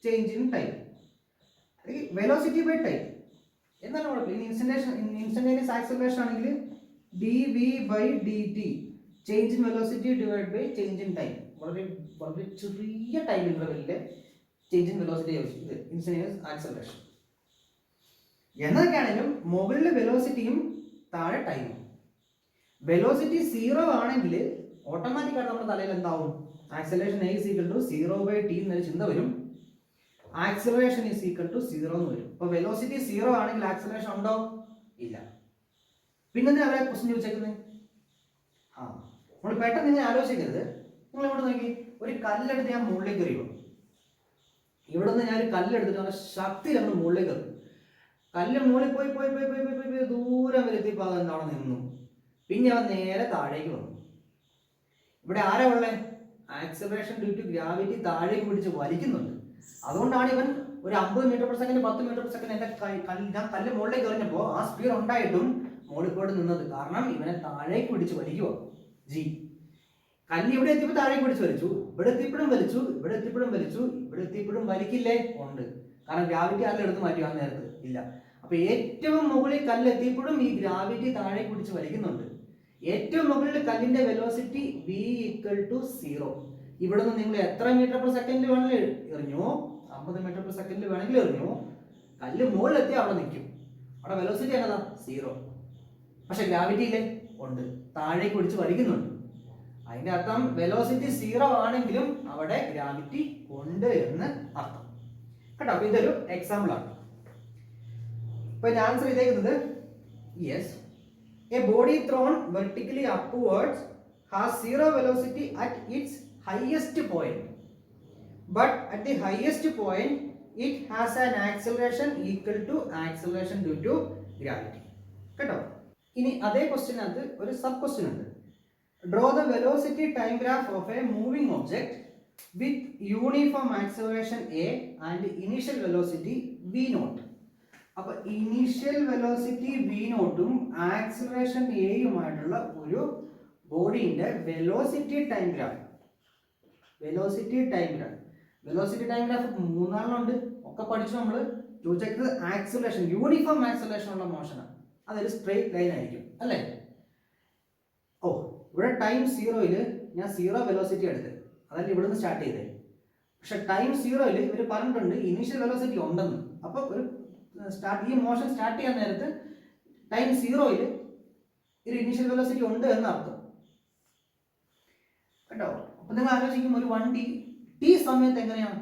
change in time. Velocity by time എന്നാണ് കുഴപ്പമില്ല. ഇൻസ്റ്റന്റേനിയസ് ആക്സിലറേഷൻ ആണെങ്കിൽ dv by dt change in velocity divide by change in time. വളരെ വളരെ ചെറിയ ടൈം ഇന്റർവെല്ലിലെ change in velocity instantaneous acceleration. എന്നതൊക്കെയാണെങ്കിലും മുകളിൽ വെലോസിറ്റിയും താഴെ ടൈമും. വെലോസിറ്റി 0 ആണെങ്കിൽ ഓട്ടോമാറ്റിക്കായിട്ട് നമ്മുടെ തലയിൽ എന്താവും? Acceleration a is equal to 0 by t എന്നൊരു ചിന്ത വരും. ആക്സിലറേഷൻ ഈസ് ഈക്വൽ ടു 0 എന്ന് വരും. അപ്പോൾ വെലോസിറ്റി 0 ആണെങ്കിൽ ആക്സിലറേഷൻ ഉണ്ടോ? ഇല്ല. പിന്നെ അവരെ ക്വസ്റ്റ്യൻ ചോദിച്ചേക്കുന്നത് നമ്മൾ പെട്ടെന്ന് ഇങ്ങനെ ആലോചിക്കരുത്. നിങ്ങൾ ഇവിടെ നോക്കി, ഒരു കല്ലെടുത്ത് ഞാൻ മുകളിലേക്ക് എറിയുമോ? ഇവിടെ നിന്ന് ഞാനൊരു കല്ലെടുത്തിട്ട് നല്ല ശക്തി നമ്മൾ മുകളിലേക്ക് എറിയും. കല്ല് മുകളിൽ പോയി പോയി പോയി പോയി പോയി പോയി ദൂരം വരെ എത്തിയപ്പോൾ അത് എന്താണ് നിന്നു. പിന്നെ അവൻ നേരെ താഴേക്ക് വന്നു. ഇവിടെ ആരാ ഉള്ളത്? ആക്സിലറേഷൻ ഡ്യൂ ടു ഗ്രാവിറ്റി താഴേക്ക് പിടിച്ച് വലിക്കുന്നുണ്ട്. അതുകൊണ്ടാണ് ഇവൻ ഒരു 50 metre per second 10 metre per second ഞാൻ കല്ല് മുകളിലേക്ക് എറിഞ്ഞപ്പോൾ ആ സ്പീഡ് ഉണ്ടായിട്ടും മുകളിൽ പോയിട്ട് നിന്നത്. കാരണം ഇവനെ താഴേക്ക് പിടിച്ച് വലിക്കുവോ ജി. കല്ല് ഇവിടെ എത്തിയപ്പോൾ താഴേക്ക് പിടിച്ച് വലിച്ചു, ഇവിടെ എത്തിയപ്പോഴും വലിച്ചു, ഇവിടെ എത്തിയപ്പോഴും വലിച്ചു, ഇവിടെ എത്തിയപ്പോഴും വലിക്കില്ലേ? ഉണ്ട്. കാരണം ഗ്രാവിറ്റി ആരും എടുത്ത് മാറ്റി ആ നേരത്ത് ഇല്ല. അപ്പൊ ഏറ്റവും മുകളിൽ കല്ല് എത്തിയപ്പോഴും ഈ ഗ്രാവിറ്റി താഴേക്ക് പിടിച്ച് വലിക്കുന്നുണ്ട്. ഏറ്റവും മുകളിൽ കല്ലിന്റെ വെലോസിറ്റി v = 0. ഇവിടെ നിന്ന് നിങ്ങൾ എത്ര മീറ്റർ പെർ സെക്കൻഡ് വേണമെങ്കിൽ എറിഞ്ഞോ, 50 മീറ്റർ പെർ സെക്കൻഡ് വേണമെങ്കിൽ എറിഞ്ഞോ, കല്ല് മുകളിലെത്തി അവിടെ നിൽക്കും. അവിടെ വെലോസിറ്റി എന്നതാ 0. പക്ഷെ ഗ്രാവിറ്റി ഇല്ലേ? ഉണ്ട്. താഴേക്ക് പിടിച്ച് വലിക്കുന്നുണ്ട്. അതിന്റെ അർത്ഥം വെലോസിറ്റി 0 ആണെങ്കിലും അവിടെ ഗ്രാവിറ്റി ഉണ്ട് എന്ന് അർത്ഥം കേട്ടോ. അപ്പൊ ഇതൊരു എക്സാമ്പിൾ ആണ്. ഇപ്പൊ ആൻസർ ചെയ്തേക്കുന്നത് yes. A body thrown vertically upwards has 0 velocity at its highest point, but at the highest point it has an acceleration equal to acceleration due to gravity. കേട്ടോ. ഇനി അതേ ക്വസ്റ്റ്യനകത്ത് ഒരു സബ് ക്വസ്റ്റ്യൻ ഉണ്ട്. Draw the velocity time graph of a moving object with uniform acceleration a and initial velocity v naught. അപ്പോൾ initial velocity v നോട്ടും acceleration എയുമായിട്ടുള്ള ഒരു ബോഡിന്റെ velocity time graph. Velocity time graph മൂന്നാളുണ്ട്, ഒക്കെ പഠിച്ചു നമ്മൾ. ചോദിച്ചത് ആക്സിലറേഷൻ, യൂണിഫോം ആക്സിലറേഷൻ ഉള്ള മോഷനാണ്, അതൊരു സ്ട്രെയിറ്റ് ലൈൻ ആയിരിക്കും അല്ലേ. ഓ, ഇവിടെ ടൈം സീറോയില് ഞാൻ സീറോ വെലോസിറ്റി എടുത്ത്, അതല്ല ഇവിടുന്ന് സ്റ്റാർട്ട് ചെയ്തേ. പക്ഷെ ടൈം സീറോയില് ഇവർ പറഞ്ഞിട്ടുണ്ട് ഇനീഷ്യൽ വെലോസിറ്റി ഉണ്ടെന്ന്. അപ്പോൾ ഒരു ഈ മോഷൻ സ്റ്റാർട്ട് ചെയ്യാൻ നേരത്ത് ടൈം സീറോയില് ഒരു ഇനീഷ്യൽ വെലോസിറ്റി ഉണ്ട് എന്നർത്ഥം കേട്ടോ. അപ്പൊ നിങ്ങൾ ആലോചിക്കും, ഒരു വണ്ടി ടി സമയത്ത് എങ്ങനെയാണ്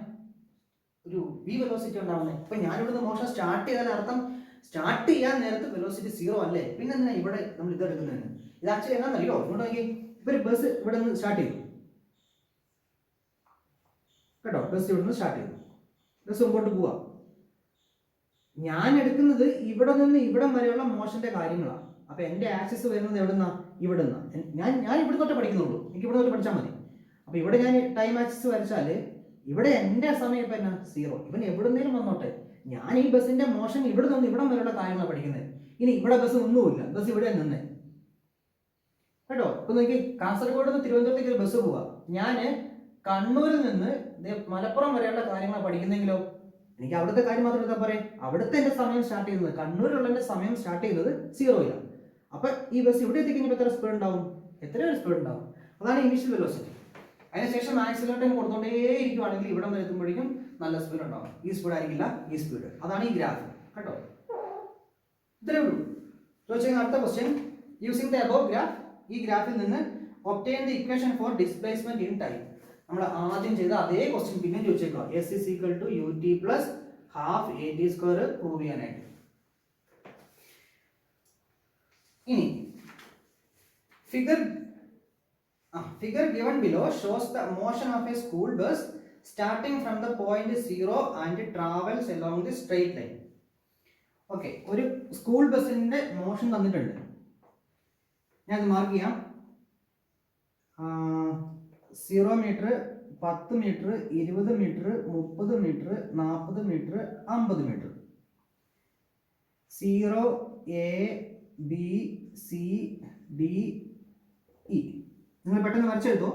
ഒരു വി വെലോസിറ്റി ഉണ്ടാവുന്നത്? ഇപ്പൊ ഞാനിവിടുന്ന് മോഷൻ സ്റ്റാർട്ട് ചെയ്താൽ അർത്ഥം സ്റ്റാർട്ട് ചെയ്യാൻ നേരത്ത് വെലോസിറ്റി സീറോ അല്ലേ, പിന്നെ എന്തിനാ ഇവിടെ നമ്മൾ ഇത് എടുക്കുന്നതിന്? ഇത് ആക്ച്വലി എന്നാന്നറിയോ, ഇങ്ങോട്ട് നോക്കി, ഇപ്പൊ ഒരു ബസ് ഇവിടെ നിന്ന് സ്റ്റാർട്ട് ചെയ്തു കേട്ടോ. ബസ് ഇവിടെ നിന്ന് സ്റ്റാർട്ട് ചെയ്തു, ബസ് മുമ്പോട്ട് പോവാ. ഞാൻ എടുക്കുന്നത് ഇവിടെ നിന്ന് ഇവിടം വരെയുള്ള മോഷന്റെ കാര്യങ്ങളാണ്. അപ്പൊ എന്റെ ആക്സിസ് വരുന്നത് എവിടുന്നാ? ഇവിടെ നിന്നാ. ഞാൻ ഇവിടെ തൊട്ട് പഠിക്കുന്നുള്ളൂ, എനിക്ക് ഇവിടെ തൊട്ട് പഠിച്ചാൽ മതി. അപ്പൊ ഇവിടെ ഞാൻ ടൈം ആക്സിസ് വരച്ചാല് ഇവിടെ എന്റെ സമയം ഇപ്പൊ എന്നാ സീറോ. ഇവൻ എവിടുന്നേലും വന്നോട്ടെ, ഞാൻ ഈ ബസ്സിന്റെ മോഷൻ ഇവിടെ നിന്ന് ഇവിടം വരെയുള്ള കാര്യങ്ങളാണ് പഠിക്കുന്നത്. ഇനി ഇവിടെ ബസ് ഒന്നുമില്ല, ബസ് ഇവിടെ നിന്നേ കേട്ടോ. ഇപ്പൊ നോക്കി, കാസർഗോഡ് നിന്ന് തിരുവനന്തപുരത്തേക്ക് ഒരു ബസ് പോവാ, ഞാന് കണ്ണൂരിൽ നിന്ന് മലപ്പുറം വരെയുള്ള കാര്യങ്ങളാണ് പഠിക്കുന്നെങ്കിലോ എനിക്ക് അവിടുത്തെ കാര്യം മാത്രം എടുത്താൽ പറയാം. അവിടുത്തെ എന്റെ സമയം സ്റ്റാർട്ട് ചെയ്യുന്നത്, കണ്ണൂരിലുള്ള എന്റെ സമയം സ്റ്റാർട്ട് ചെയ്യുന്നത് സീറോയിലാണ്. അപ്പൊ ഈ ബസ് ഇവിടെ എത്തിക്കഴിഞ്ഞപ്പോൾ എത്ര സ്പീഡ് ഉണ്ടാവും? എത്രയോ സ്പീഡ് ഉണ്ടാവും. അതാണ് ഇനീഷ്യൽ വെലോസിറ്റി. അതിനുശേഷം ആക്സിലറേറ്റർ കൊടുത്തോണ്ടേ ഇരിക്കുവാണെങ്കിൽ ഇവിടം വരെ എത്തുമ്പോഴേക്കും നല്ല സ്പീഡ് ഉണ്ടാവും. ഈ സ്പീഡ് ആയിരിക്കില്ല, ഈ സ്പീഡ്. അതാണ് ഈ ഗ്രാഫ് കേട്ടോ. ഇത്രയേ ഉള്ളൂ. ചോദിച്ചാൽ അടുത്ത question, using the above graph, ഈ ഗ്രാഫിൽ നിന്ന് obtain the equation for displacement in time. നമ്മൾ ആദ്യം ചെയ്ത അതേ ക്വസ്റ്റ്യൻ പിന്നെ ചോദിച്ചേക്കുക. S is equal to U T plus half A T square prove ചെയ്യാനായിട്ട്. ഇനി figure given below shows the motion of a school bus starting from the point 0 and travels along the straight line. Okay, ഒരു school ബസിന്റെ motion തന്നിട്ടുണ്ട്. ഞാൻ അത് mark ചെയ്യാം. 0 metre, 10 metre, 20 metre, 30 metre, 40 metre, 50 metre. 0 A B C D E. നിങ്ങൾ പെട്ടെന്ന് വരച്ചെടുത്തോ.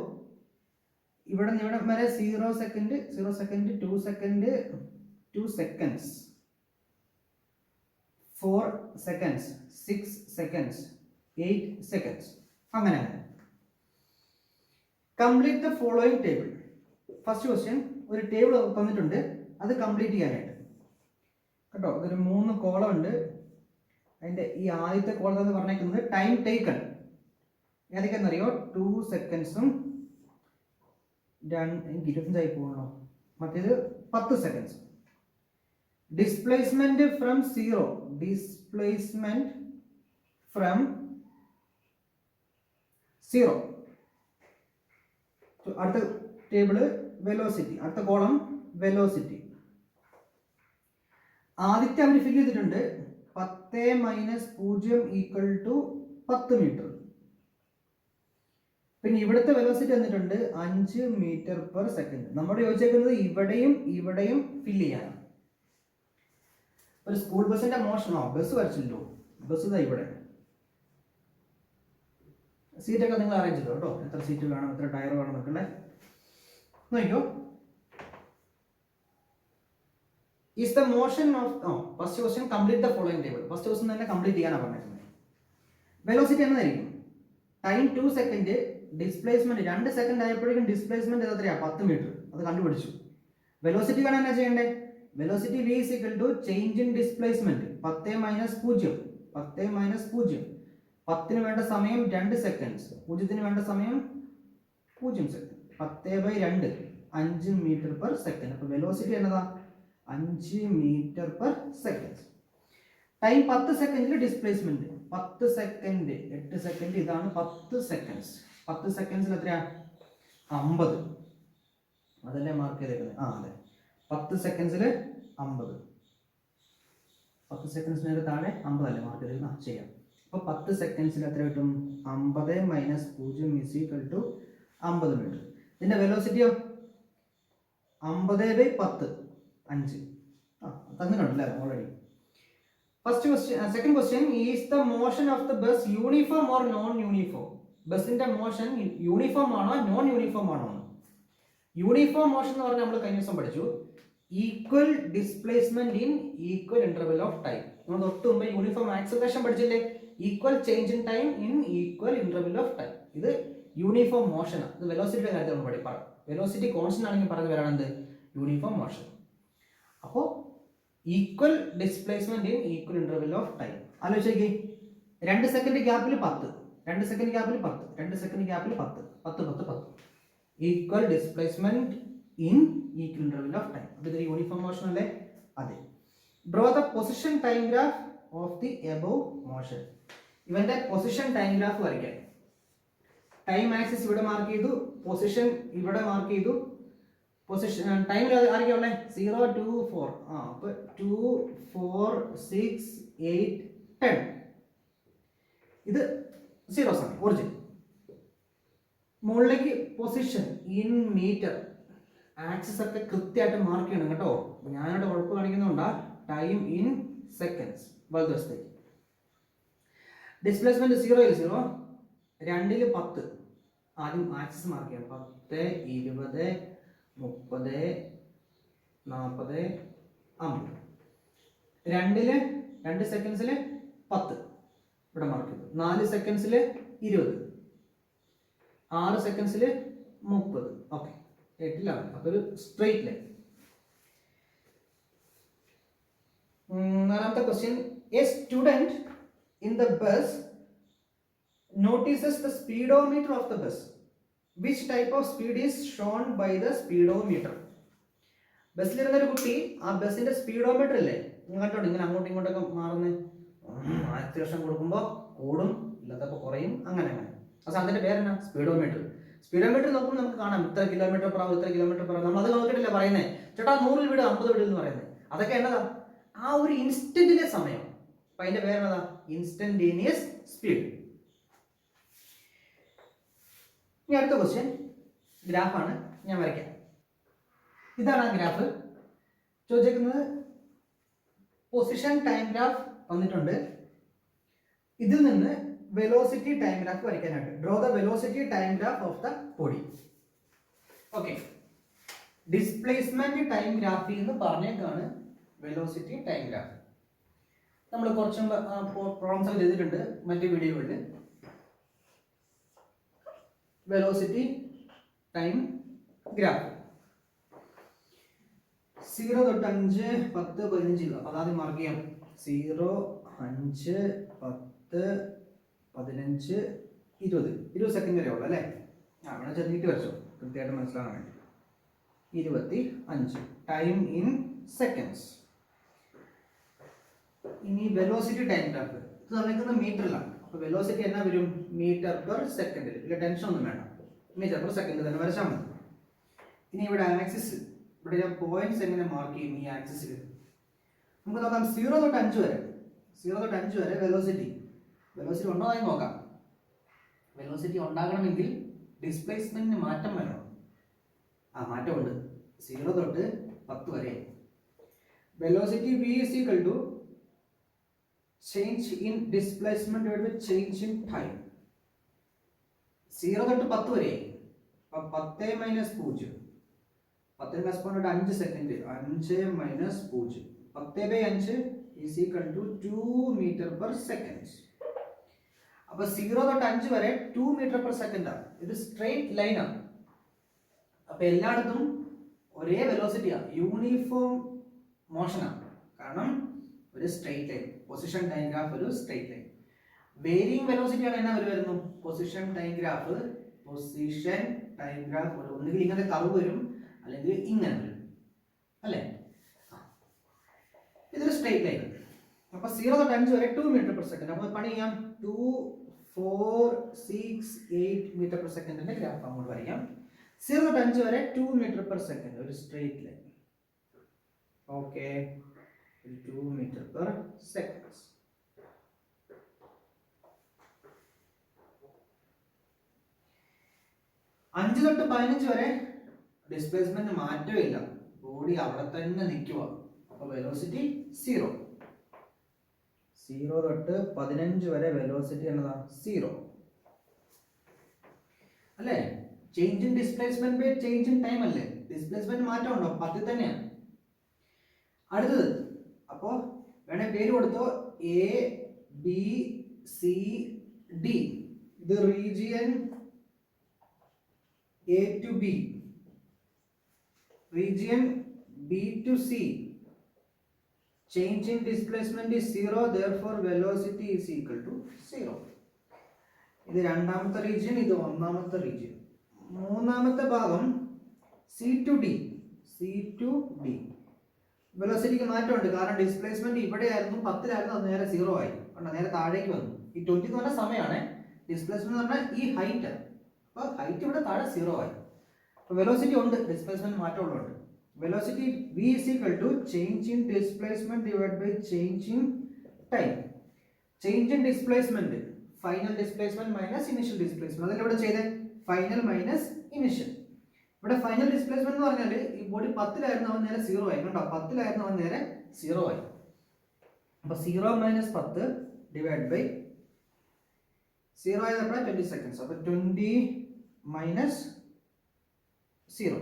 ഇവിടെ നിന്ന് ഇവിടെ വരെ 0 second, 0 second, 2 second, 2 seconds, 4 seconds, 6 seconds, 8 seconds. അങ്ങനെ complete the following table. First question, ഒരു ടേബിൾ തന്നിട്ടുണ്ട്, അത് കംപ്ലീറ്റ് ചെയ്യാനായിട്ട് കേട്ടോ. ഇതൊരു 3 കോളം ഉണ്ട്. അതിന്റെ ഈ ആദ്യത്തെ കോളം എന്ന് പറഞ്ഞേക്കുന്നത് ടൈം ടേക്കൺ ഏതൊക്കെയെന്നറിയോ? 2 സെക്കൻഡ്സും 25 ആയി പോകണോ, മറ്റേത് 10 seconds. Displacement from 0, displacement from 0. അടുത്ത ടേബിള് വെലോസിറ്റി, അടുത്ത കോളം വെലോസിറ്റി. ആദ്യത്തെ അവർ ഫിൽ ചെയ്തിട്ടുണ്ട് 10 മൈനസ് 0 ഈക്വൽ ടു 10 മീറ്റർ. പിന്നെ ഇവിടുത്തെ വെലോസിറ്റി വന്നിട്ടുണ്ട് 5 മീറ്റർ പെർ സെക്കൻഡ്. നമ്മൾ ചോദിച്ചേക്കുന്നത് ഇവിടെയും ഇവിടെയും ഫില്ല് ചെയ്യാനാണ്. ഒരു സ്കൂൾ ബസിന്റെ മോഷനോ, ബസ് വരച്ചില്ലോ, ബസ് ഇതാ ഇവിടെ. സീറ്റൊക്കെ നിങ്ങൾ അറേഞ്ച് ചെയ്തോ കേട്ടോ, എത്ര സീറ്റ് വേണം, എത്ര ടയർ വേണം എന്നൊക്കെ നോക്കിയോ. Is the motion of first question complete the following table. First question തന്നെ കംപ്ലീറ്റ് ചെയ്യാനാണ് പറഞ്ഞിരിക്കുന്നത്. വെലോസിറ്റി എന്നതായിരിക്കും? ടൈം 2 സെക്കൻഡ്, ഡിസ്പ്ലേസ്മെന്റ് 2 സെക്കൻഡ് ആയപ്പോഴേക്കും ഡിസ്പ്ലേസ്മെന്റ് എത്രയാ? 10 മീറ്റർ. അത് കണ്ടുപിടിച്ചു. വെലോസിറ്റി കാണാൻ എന്നാ ചെയ്യണ്ടേ? Velocity v is equal to change in displacement 10 minus 0. 10 minus 0. 10 വേണ്ട സമയം 2 സെക്കൻഡ്സ്, 0 വേണ്ട സമയം 0 സെക്കൻഡ്. 10/2 5 metre per second. അപ്പൊ വെലോസിറ്റി എന്നതാ? 5 മീറ്റർ പെർ സെക്കൻഡ്. ടൈം 10 സെക്കൻഡിൽ ഡിസ്പ്ലേസ്മെന്റ് 10 സെക്കൻഡ്, 8 സെക്കൻഡ്, ഇതാണ് 10 സെക്കൻഡ്സ്. 10 സെക്കൻഡ്സിൽ എത്രയാ? 50. അതല്ലേ മാർക്ക് ചെയ്തേക്കുന്നത്? അതെ, 10 സെക്കൻഡ്സിൽ 50. 10 സെക്കൻഡ്സ് നേരെ താഴെ 50 അല്ലേ മാർക്ക് ചെയ്തേക്കുന്നത്? ചെയ്യാം. അപ്പോൾ 10 സെക്കൻഡ്സിൽ എത്ര കിട്ടും? 50 minus 0 is equal to 50 metre. ഇതിൻ്റെ വെലോസിറ്റിയോ 50/10 5. തന്നിട്ടുണ്ടല്ലേ already. First question. Second question, is the motion of the bus uniform or non uniform? ബസിന്റെ മോഷൻ യൂണിഫോം ആണോ നോൺ യൂണിഫോം ആണോ? യൂണിഫോം മോഷൻ എന്ന് പറഞ്ഞാൽ നമ്മൾ കഴിഞ്ഞ ദിവസം പഠിച്ചു, equal displacement in equal interval of time. നമ്മൾ തൊട്ട് മുമ്പ് യൂണിഫോം ആക്സലറേഷൻ പഠിച്ചില്ലേ? Equal change in time in equal interval of time. ഇത് യൂണിഫോം മോഷനാണ്. ഇത് വെലോസിറ്റിയുടെ കാര്യത്തിൽ നമ്മൾ പഠിപ്പാണ്. വെലോസിറ്റി കോൺസ്റ്റന്റ് ആണെങ്കിൽ പറഞ്ഞു വരാണെന്ത്? Uniform motion. അപ്പോൾ equal displacement in equal interval of time. ആലോചിച്ചേക്ക്, 2 സെക്കൻഡ് ഗ്യാപ്പിൽ 10, 2 സെക്കൻഡ് ഗ്യാപ്പിൽ 10, 2 സെക്കൻഡ് ഗ്യാപ്പിൽ 10, 10, 10, 10. Equal displacement in equal interval of time. അത് യൂണിഫോം മോഷൻ അല്ലേ? അതെ. Draw the position time graph of the above motion. ഇവന്റെ പൊസിഷൻ ടൈം ഗ്രാഫ് വരയ്ക്കാൻ time axis ഇവിടെ മാർക്ക് ചെയ്തു, പൊസിഷൻ ഇവിടെ മാർക്ക് ചെയ്തു. പൊസിഷൻ ടൈമിൽ ആരൊക്കെയാ ഉള്ളത്? 0 2 4. അപ്പോൾ 2 4 6 8 10. ഇത് 0 ആണ് ഒറിജിൻ. മുകളിലേക്ക് പൊസിഷൻ ഇൻ മീറ്റർ, ആക്സിസ് ഒക്കെ കൃത്യമായിട്ട് മാർക്ക് ചെയ്യണം കേട്ടോ. ഞാനിവിടെ കുഴപ്പം കാണിക്കുന്നുണ്ടാ. ടൈം ഇൻ സെക്കൻഡ്സ് വലതുവശത്തേക്ക്. ഡിസ്പ്ലേസ്മെന്റ് 0 ൽ 0, 2 ൽ 10. ആദ്യം ആക്സിസ് മാർക്ക് ചെയ്യാം. 10 20 30 40 50. 2 സെക്കൻഡ്സിൽ 10 ഇവിടെ മാർക്ക് ചെയ്തു. 4 സെക്കൻഡ്സിൽ 20, 6 സെക്കൻഡ്സിൽ 30. ഓക്കെ, 8 11. അപ്പോൾ ഒരു സ്ട്രെയിറ്റ് ലൈൻ. നാലാമത്തെ question, A student in the bus notices the speedometer of the bus. Which type of speed is shown by the speedometer? ബസ്സിലിരുന്ന ഒരു കുട്ടി ആ ബസ്സിന്റെ സ്പീഡോമീറ്റർ ഇല്ലേ, ഇങ്ങോട്ടോ ഇങ്ങനെ അങ്ങോട്ടും ഇങ്ങോട്ടൊക്കെ മാറുന്നത്, ആക്സിലറേഷൻ കൊടുക്കുമ്പോൾ കൂടും, ഇല്ലാത്തപ്പോൾ കുറയും, അങ്ങനെ അങ്ങനെ. ആ സാധനത്തിന്റെ പേരെന്നാ? സ്പീഡോമീറ്റർ. സ്പീഡോമീറ്റർ നോക്കുമ്പോൾ നമുക്ക് കാണാം ഇത്ര കിലോമീറ്റർ per hour, ഇത്ര കിലോമീറ്റർ per hour. നമ്മൾ അത് നോക്കിയിട്ടില്ല പറയുന്നത്, ചേട്ടാ 100 വിട് 50 വിട് എന്ന് പറയുന്നത്. അതൊക്കെ എന്നതാ? ആ ഒരു ഇൻസ്റ്റന്റിലെ സമയം. അപ്പൊ അതിന്റെ പേരെന്നതാ? Instantaneous speed. ഇനി അടുത്ത ക്വസ്റ്റ്യൻ ഗ്രാഫാണ്, ഞാൻ വരയ്ക്കാം. ഇതാണ് ആ ഗ്രാഫ് ചോദിച്ചിരിക്കുന്നത്. പൊസിഷൻ ടൈം ഗ്രാഫ് വന്നിട്ടുണ്ട്. ഇതിൽ നിന്ന് വെലോസിറ്റി ടൈം ഗ്രാഫ് വരയ്ക്കാനായിട്ട് draw the velocity time graph of the body. Okay, displacement time ഗ്രാഫിൽ നിന്ന് പറഞ്ഞേക്കാണ് വെലോസിറ്റി ടൈം ഗ്രാഫ്. നമ്മൾ കുറച്ചും പ്രോബ്ലംസ് ചെയ്തിട്ടുണ്ട് മറ്റു വീഡിയോകളിൽ. വെലോസിറ്റി ടൈം ഗ്രാഫ് 0 തൊട്ട് 5 10 15. അപ്പോൾ അതാദ്യം മാർക്ക് ചെയ്യാം. 0 5 10 15 20 സെക്കൻഡ് വരെ ഉള്ളു അല്ലേ? അവിടെ ചെറുതായിട്ട് വരച്ചോ, കൃത്യമായിട്ട് മനസ്സിലാകാൻ വേണ്ടി. 25 ടൈം ഇൻ സെക്കൻഡ്സ്. ഇനി വെലോസിറ്റി ടൈം ഗ്രാഫ് ഇത് തന്നിരിക്കുന്നത് മീറ്ററിലാണ്. അപ്പോൾ വെലോസിറ്റി എന്നാ വരും? മീറ്റർ പെർ സെക്കൻഡിൽ. ഇല്ല ടെൻഷൻ ഒന്നും വേണ്ട, മീറ്റർ പെർ സെക്കൻഡ് തന്നെ വരച്ചാൽ മതി. ഇനി ഇവിടെ ആക്സിസ്, ഇവിടെ ഞാൻ പോയിന്റ്സ് എങ്ങനെ മാർക്ക് ചെയ്യും ഈ ആക്സിസിൽ? നമുക്ക് നോക്കാം. 0 തൊട്ട് 5 വരെ, 0 തൊട്ട് 5 വരെ വെലോസിറ്റി ഉണ്ടോ എന്ന് നോക്കാം. വെലോസിറ്റി ഉണ്ടാകണമെങ്കിൽ ഡിസ്പ്ലേസ്മെന്റിന് മാറ്റം വരണം. മാറ്റമുണ്ട്. 0 തൊട്ട് 10 വരെ velocity v is equal to change in displacement divided by change in time. 0 തൊട്ട് 10 വരെ. അപ്പം 10 minus 0, 10 plus 5 second, 5 minus 0, 10/5 is equal to 2 meter per second. അപ്പോൾ 0 തൊട്ട് 5 വരെ 2 meter per second ആണ്. ഇത് സ്ട്രെയിറ്റ് ലൈൻ ആണ്. അപ്പോൾ എല്ലായിടത്തും ഒരേ വെലോസിറ്റിയാണ്, യൂണിഫോം മോഷനാണ്. കാരണം ഒരു straight line. Position time graph ഒരു സ്ട്രെയിറ്റ് ലൈൻ. വേരിയിങ് വെലോസിറ്റി ആണ് എന്നാ വരുന്നു? പൊസിഷൻ ടൈം ഗ്രാഫ് ഒന്നുകിൽ ഇങ്ങനെ കർവ് വരും, അല്ലെങ്കിൽ ഇങ്ങനെ വരും അല്ലേ? ഇതൊരു സ്ട്രെയിറ്റ് ലൈൻ. അപ്പൊ 0 തൊട്ട് 5 വരെ 2 മീറ്റർ പെർ സെക്കൻഡ്. അപ്പോൾ പണി ചെയ്യാം. 2 4 6 8 മീറ്റർ പെർ സെക്കൻഡിന്റെ ഗ്രാഫ് അങ്ങോട്ട് വരയ്ക്കാം. 0 തൊട്ട് 5 വരെ 2 മീറ്റർ പെർ സെക്കൻഡ്, ഒരു straight line. Okay, 2 metre per second. തൊട്ട് 15 വരെ ഡിസ്പ്ലേസ്മെന്റ് മാറ്റമില്ല, ബോഡി അവിടെ തന്നെ നിൽക്കുക. അപ്പോൾ വെലോസിറ്റി 0. 0 തൊട്ട് 15 വരെ വെലോസിറ്റി എന്നതാ 0 അല്ലേ? Change in displacement by change in time അല്ലേ? ഡിസ്പ്ലേസ്മെന്റ് മാറ്റം ഉണ്ടോ? 10 തന്നെയാണ്. അടുത്തത് അപ്പോൾ വേണേ പേര് കൊടുത്തോ, എ ബി സി ഡി. ഇത് region A to B, region B to C. Change in displacement is 0, therefore velocity is equal to 0. ഇത് രണ്ടാമത്തെ റീജിയൻ, ഇത് ഒന്നാമത്തെ റീജിയൻ. മൂന്നാമത്തെ ഭാഗം C to D. C to D വെലോസിറ്റിക്ക് മാറ്റമുണ്ട്, കാരണം ഡിസ്പ്ലേസ്മെന്റ് ഇവിടെയായിരുന്നു 10-ലായിരുന്നു, അത് നേരെ 0 ആയി, നേരെ താഴേക്ക് വന്നു. ഈ 20 എന്ന് പറഞ്ഞ സമയമാണ്, ഡിസ്പ്ലേസ്മെന്റ് എന്ന് പറഞ്ഞാൽ ഈ ഹൈറ്റ്. അപ്പോൾ ഹൈറ്റ് ഇവിടെ താഴെ 0 ആയി. വെലോസിറ്റി ഉണ്ട്, ഡിസ്പ്ലേസ്മെന്റ് മാറ്റമുള്ളതുണ്ട്. Velocity v is equal to change in displacement divided by change in time. Change in displacement, final displacement minus initial displacement. അതല്ല ഇവിടെ ചെയ്തേ, ഫൈനൽ മൈനസ് ഇനിഷ്യൽ. ഇവിടെ ഫൈനൽ ഡിസ്പ്ലേസ്മെന്റ് എന്ന് പറഞ്ഞാൽ ഈ ബോഡി 10-ലായിരുന്നു, അവൻ നേരെ 0 ആയി. കണ്ടോ, 10-ലായിരുന്നു, അവൻ നേരെ 0 ആയി. അപ്പൊ 0 മൈനസ് 10 ഡിവൈഡ് ബൈ 0 ആയപ്പോൾ 20 സെക്കൻഡ്സ്. അപ്പൊ 20 മൈനസ് 0,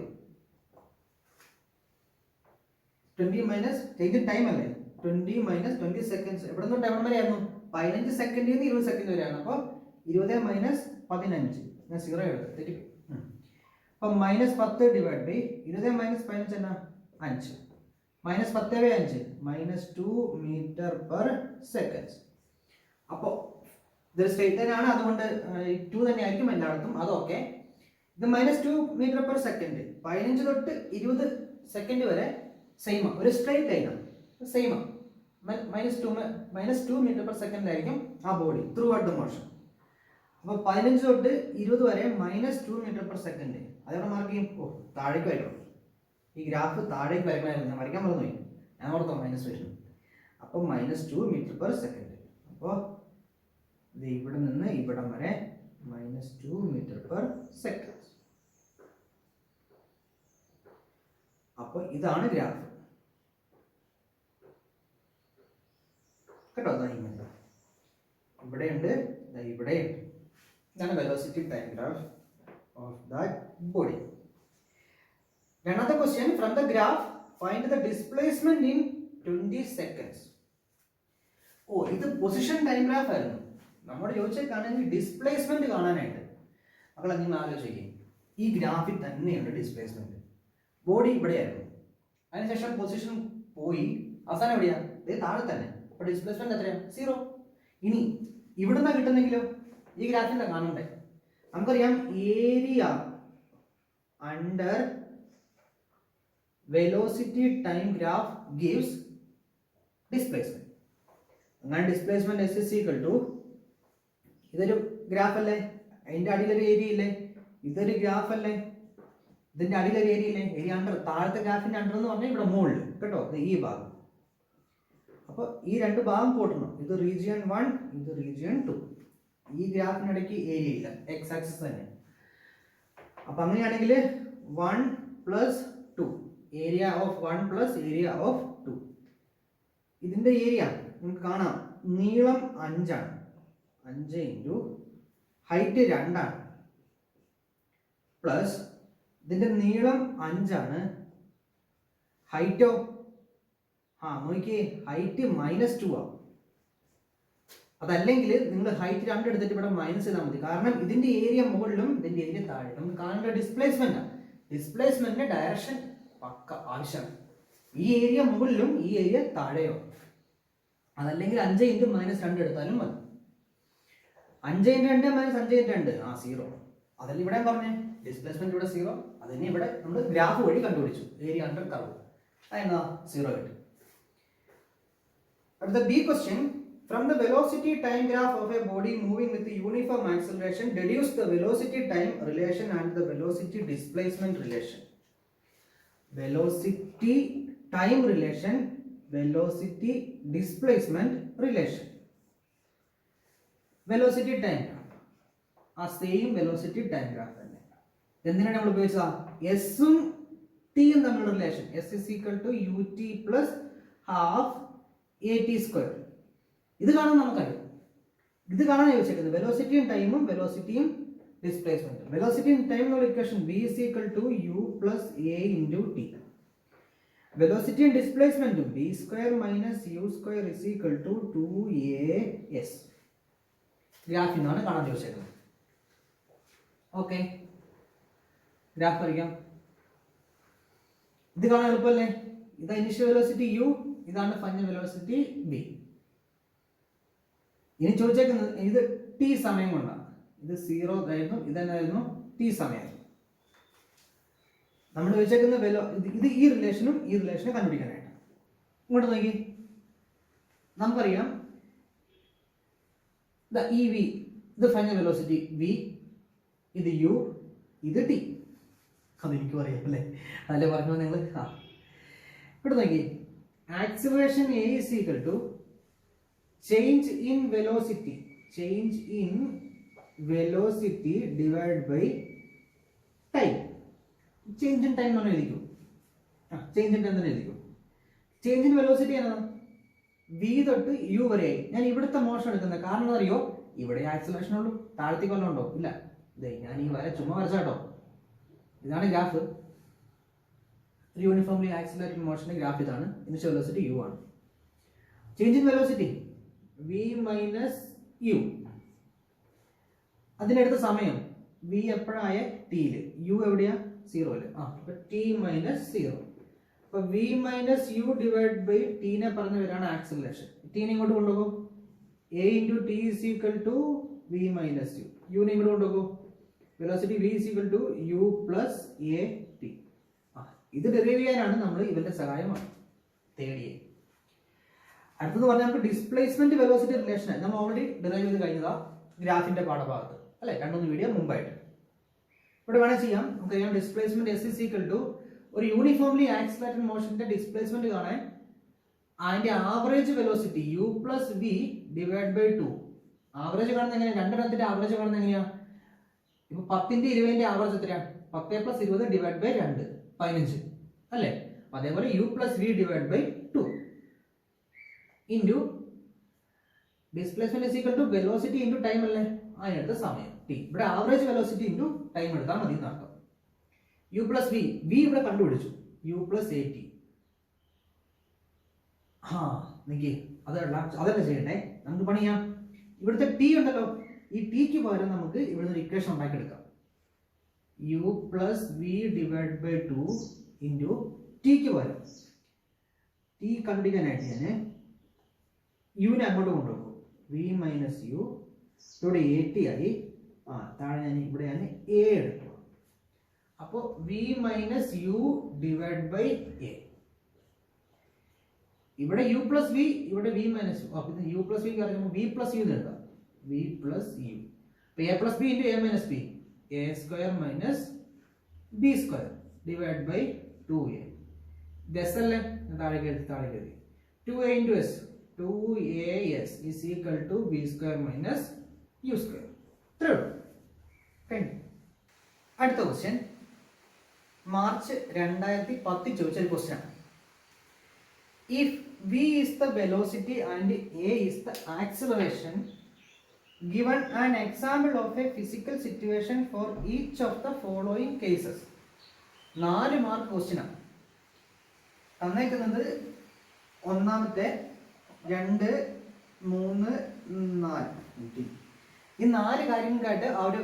20 മൈനസ് ചേഞ്ച് ടൈം അല്ലേ, 20 മൈനസ് 20 സെക്കൻഡ്സ്. എവിടെ നിന്ന് എവിടെ വരെ ആയിരുന്നു? 15 സെക്കൻഡിൽ നിന്ന് 20 സെക്കൻഡ് വരെയാണ്. അപ്പോൾ 20 മൈനസ് 15, ഞാൻ 0 എടുത്തു, തെറ്റിപ്പോയി. അപ്പം മൈനസ് 10 ഡിവൈഡ് ബൈ 20 മൈനസ് 15 എന്നാ 5, minus 10/5, minus 2 metre per second. അപ്പോൾ ഇതൊരു സ്ട്രേറ്റ് ലൈൻ ആണ്, അതുകൊണ്ട് 2 തന്നെ ആയിരിക്കും എല്ലായിടത്തും, അതൊക്കെ. ഇത് മൈനസ് 2 മീറ്റർ പെർ സെക്കൻഡ്, 15 തൊട്ട് 20 സെക്കൻഡ് വരെ സെയിം, ഒരു സ്ട്രേറ്റ് ലൈനാണ്, same. Minus 2 metre per second ആയിരിക്കും ആ body throughout the motion. അപ്പോൾ 15 തൊട്ട് 20 വരെ മൈനസ് 2 മീറ്റർ പെർ സെക്കൻഡ്. അതവിടെ മാർക്ക് ചെയ്യും. ഓ, താഴേക്ക് വരണം, ഈ ഗ്രാഫ് താഴേക്ക് വരണമെന്നായിരുന്നു, ഞാൻ വരയ്ക്കാൻ മറന്നുപോയി, ഞാൻ ഓർത്തോ മൈനസ് വരുന്നു. അപ്പോൾ മൈനസ് 2 മീറ്റർ പെർ സെക്കൻഡ്. അപ്പോൾ ഇത് ഇവിടെ നിന്ന് ഇവിടം വരെ മൈനസ് 2 മീറ്റർ പെർ സെക്കൻഡ്. അപ്പോൾ ഇതാണ് ഗ്രാഫ് കേട്ടോ. ഇവിടെയുണ്ട്, ഇവിടെയുണ്ട്. ഇതാണ് velocity time graph of that body. രണ്ടാമത്തെ question, from the graph find the displacement in 20 seconds. ഓ, ഇത് പൊസിഷൻ ടൈം ഗ്രാഫ് ആയിരുന്നു. നമ്മുടെ ചോദിച്ചേക്കാണെങ്കിൽ ഡിസ്പ്ലേസ്മെന്റ് കാണാനായിട്ട്. മക്കളെ നിങ്ങൾ ആലോചിക്കും, ഈ ഗ്രാഫിൽ തന്നെയുണ്ട് ഡിസ്പ്ലേസ്മെന്റ്. ബോഡി ഇവിടെയായിരുന്നു, അതിനുശേഷം പൊസിഷൻ പോയി, അവസാനം എവിടെയാ? താഴെ തന്നെ. അപ്പോൾ ഡിസ്പ്ലേസ്മെന്റ് എത്രയാണ്? 0. ഇനി ഇവിടുന്ന് കിട്ടുന്നെങ്കിലോ? ഈ ഗ്രാഫിൽ കാണണ്ടേ? നമുക്കറിയാം area under velocity time graph gives displacement. അങ്ങനെ displacement S is equal to, ഇതൊരു ഗ്രാഫ് അല്ലേ, അതിന്റെ അടിയിലൊരു ഏരിയ ഇല്ലേ, ഇതൊരു ഗ്രാഫ് അല്ലേ, ഇതിന്റെ അടിയിലൊരു ഏരിയ ഇല്ലേ, ഏരിയ അണ്ടർ. താഴത്തെ ഗ്രാഫിന്റെ അണ്ടർ എന്ന് പറഞ്ഞാൽ ഇവിടെ മുകളിൽ കേട്ടോ, ഈ ഭാഗം. അപ്പോൾ ഈ രണ്ട് ഭാഗം കൂട്ടണം. ഇത് റീജിയൻ 1, ഇത് റീജിയൻ 2. ഈ ഗ്രാഫിനിടയ്ക്ക് ഏരിയ ഇല്ല, എക്സ് ആക്സിസ് തന്നെ. അപ്പൊ അങ്ങനെയാണെങ്കിൽ 1 + 2, ഏരിയ ഓഫ് 1 + ഏരിയ ഓഫ് 2. ഇതിന്റെ ഏരിയ നമുക്ക് കാണാം, നീളം 5 ആണ്, 5 ഇൻറ്റു ഹൈറ്റ് 2 ആണ്, പ്ലസ് ഇതിന്റെ നീളം 5 ആണ്, ഹൈറ്റോ നോക്കിയേ, ഹൈറ്റ് -2 ആണ്. അതല്ലെങ്കിൽ നിങ്ങൾ ഹൈറ്റ് 2 എടുത്തിട്ട് ഇവിടെ മൈനസ് ചെയ്താൽ മതി, കാരണം ഇതിന്റെ ഏരിയ മുകളിലും ഇതിന്റെ ഏരിയ താഴെ. നമുക്ക് കാണേണ്ട ഡിസ്പ്ലേസ്മെന്റ്, ഡിസ്പ്ലേസ്മെന്റിന്റെ ഡയറക്ഷൻ പക്ക ആവശ്യമാണ്. ഈ ഏരിയ മുകളിലും ഈ ഏരിയ താഴെയോ. അതല്ലെങ്കിൽ 5 × -2 എടുത്താലും മതി. 5 × 2 - 5 × 2 0. അതല്ല ഇവിടെ പറഞ്ഞേ, ഡിസ്പ്ലേസ്മെന്റ് ഇവിടെ 0. അതിനെ ഇവിടെ നമ്മൾ ഗ്രാഫ് വഴി കണ്ടുപിടിച്ചു, ഏരിയ അണ്ടർ കർവ്. അതെന്നാ 0 കിട്ടും. അടുത്ത B question, from the velocity time graph of a body moving with uniform acceleration, deduce the velocity time relation and the velocity displacement relation. Velocity time relation, velocity displacement relation. Velocity time graph, ആ same velocity time graph തന്നെ. എന്തിനാണ് നമ്മൾ ഉപയോഗിച്ചതാ? എസും ടിയും തമ്മിലുള്ള relation. S is equal to U T plus half A T square. ഇത് കാണാൻ നമുക്കറിയാം. ഇത് കാണാൻ ചോദിച്ചേക്കുന്നത് വെലോസിറ്റിയും ടൈമും വെലോസിറ്റിയും ഡിസ്പ്ലേസ്മെന്റും. വെലോസിറ്റി ഇൻ ടൈം എന്നുള്ള equation v is equal to u plus a into t. Velocity in ഡിസ്പ്ലേസ്മെന്റും v square minus u square is equal to 2as. ഗ്രാഫിൽ നിന്നാണ് കാണാൻ ചോദിച്ചേക്കുന്നത്. ഓക്കെ, ഗ്രാഫ് വരയ്ക്കാം. ഇത് കാണാൻ എളുപ്പമല്ലേ? ഇതാ ഇനിഷ്യൽ വെലോസിറ്റി u, ഇതാണ് ഫൈനൽ വെലോസിറ്റി v. ഇനി ചോദിച്ചേക്കുന്നത് ഇത് ടി സമയം കൊണ്ടാണ്. ഇത് 0 ആയിരുന്നു, ഇതെന്നായിരുന്നു ടി സമയം. നമ്മൾ ചോദിച്ചേക്കുന്ന ഇത് ഈ റിലേഷനും ഈ റിലേഷനും കണ്ടുപിടിക്കാനായിട്ട്. ഇങ്ങോട്ട് നോക്കി, നമുക്കറിയാം ഈ വി, ഇത് ഫൈനൽ വെലോസിറ്റി v, ഇത് u, ഇത് t. അതെനിക്ക് പറയാം അല്ലേ, അതല്ലേ പറഞ്ഞു നിങ്ങൾ. ഇവിടെ നോക്കി, acceleration a is equal to change in velocity divided by time. Change in time തന്നെ എഴുതിക്കും. ചേഞ്ച് ഇൻ ടൈം തന്നെ എഴുതിക്കും. ചേഞ്ച് ഇൻ വെലോസിറ്റി ആണ് v തൊട്ട് u വരെയായി. ഞാൻ ഇവിടുത്തെ മോഷൻ എടുക്കുന്നത് കാരണം എന്താ അറിയോ? ഇവിടെ ആക്സിലറേഷൻ ഉള്ളൂ, താഴത്തേക്ക് വല്ലതും ഉണ്ടോ? ഇല്ല. ഇതേ ഞാൻ ഈ വര ചുമ്മാ വരച്ചാട്ടോ. ഇതാണ് ഗ്രാഫ്. യൂണിഫോംലി ആക്സിലറേറ്റിംഗ് മോഷന്റെ ഗ്രാഫ് ഇതാണ്. ഇനിഷ്യൽ വെലോസിറ്റി u ആണ്. Change in velocity v minus u. അതിനടുത്ത സമയം v എപ്പോഴായ ടിയിൽ, u എവിടെയാ? 0 അപ്പൊ t മൈനസ് 0. അപ്പൊ v minus u divide by ടീനെ പറഞ്ഞ പേരാണ് ആക്സിലറേഷൻ. ടീനെ ഇങ്ങോട്ട് കൊണ്ടുപോകും. a into t is equal to v minus u. യുനെ ഇങ്ങോട്ട് കൊണ്ടുപോകും. Velocity v is equal to u plus a t. ഇത് ഡെറൈവ് ചെയ്യാനാണ് നമ്മൾ ഇവന്റെ സഹായം തേടിയത്. അടുത്തത് പറഞ്ഞാൽ നമുക്ക് ഡിസ്പ്ലേസ്മെന്റ് വെലോസിറ്റി റിലേഷൻ നമ്മൾ ഓൾറെഡി ഡെറൈവ് ചെയ്ത് കഴിഞ്ഞതാ ഗ്രാഫിന്റെ പാഠഭാഗത്ത് അല്ലെ, 2-3 വീഡിയോ മുമ്പായിട്ട്. ഇവിടെ വേണേൽ ചെയ്യാം. നമുക്കറിയാം displacement S is equal to ഒരു യൂണിഫോംലി ആക്സിലറേറ്റഡ് മോഷന്റെ ഡിസ്പ്ലേസ്മെന്റ് കാണാൻ അതിന്റെ average velocity u plus V divide by 2. Average കാണുന്നത് എങ്ങനെയാണ്? രണ്ടെണ്ണത്തിന്റെ ആവറേജ് കാണുന്നത് എങ്ങനെയാ? ഇപ്പൊ 10ന്റെ 20ന്റെ ആവറേജ് എത്രയാണ്? 10 പ്ലസ് 20 ഡിവൈഡ് ബൈ 2 15 അല്ലേ? അതേപോലെ u plus V divide by 2 into displacement is equal to velocity into time അല്ലേ? അതിനടുത്ത സമയം ടി. ഇവിടെ ആവറേജ് വെലോസിറ്റി ഇൻറ്റു ടൈം എടുത്താൽ മതി എന്നർത്ഥം. u പ്ലസ് വി, വി ഇവിടെ കണ്ടുപിടിച്ചു, u പ്ലസ് എ ടി. നിക്ക് അതല്ല ചെയ്യണ്ടേ, നമുക്ക് പണിയാം. ഇവിടുത്തെ ടി ഉണ്ടല്ലോ, ഈ ടിക്ക് പകരം നമുക്ക് ഇവിടുന്ന് ഒരു ഇക്വേഷൻ ഉണ്ടാക്കിയെടുക്കാം. u plus V divide by 2 into ടിക്ക് പകരം ടി കണ്ടുപിടിക്കാനായിട്ട് ഞാൻ യുവിനെ അങ്ങോട്ട് കൊണ്ടുപോകും. വി മൈനസ് യു, ഇവിടെ എ ടി ആയി. താഴെ ഞാൻ ഇവിടെ ഞാൻ എ എടുക്കും. അപ്പോൾ v minus u divide by a. ഇവിടെ യു പ്ലസ് വി, ഇവിടെ വി മൈനസ് യു. അപ്പൊ യു പ്ലസ് വി പറയുമ്പോൾ വി പ്ലസ് യു എടുക്കാം. V plus u. അപ്പൊ a plus b into a minus b, a square minus B square divide by 2a. S അല്ലേ? താഴേക്ക് എഴുതി 2a into S, 2as is equal to b square minus u square. ഇത്രേ ഉള്ളൂ. അടുത്ത question March 2010 ചോദിച്ച ഒരു question ആണ്. If v is the velocity and a is the acceleration, given an example of a physical situation for each of the following cases. 4 mark question ആണ് തന്നേക്കുന്നത്. ഒന്നാമത്തെ 2, 3, 4 ഈ 4 കാര്യങ്ങൾക്കായിട്ട് ഒരു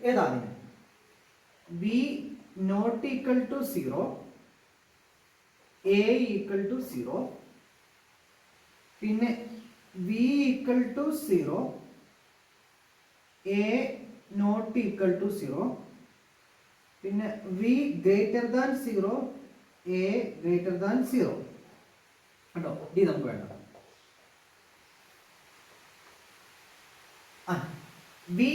ഏതാണ്? v not equal to 0, a equal to 0, പിന്നെ v equal to 0, a not equal to 0, പിന്നെ v greater than 0, a greater than 0. കേട്ടോ, D നമുക്ക് വേണ്ട. വി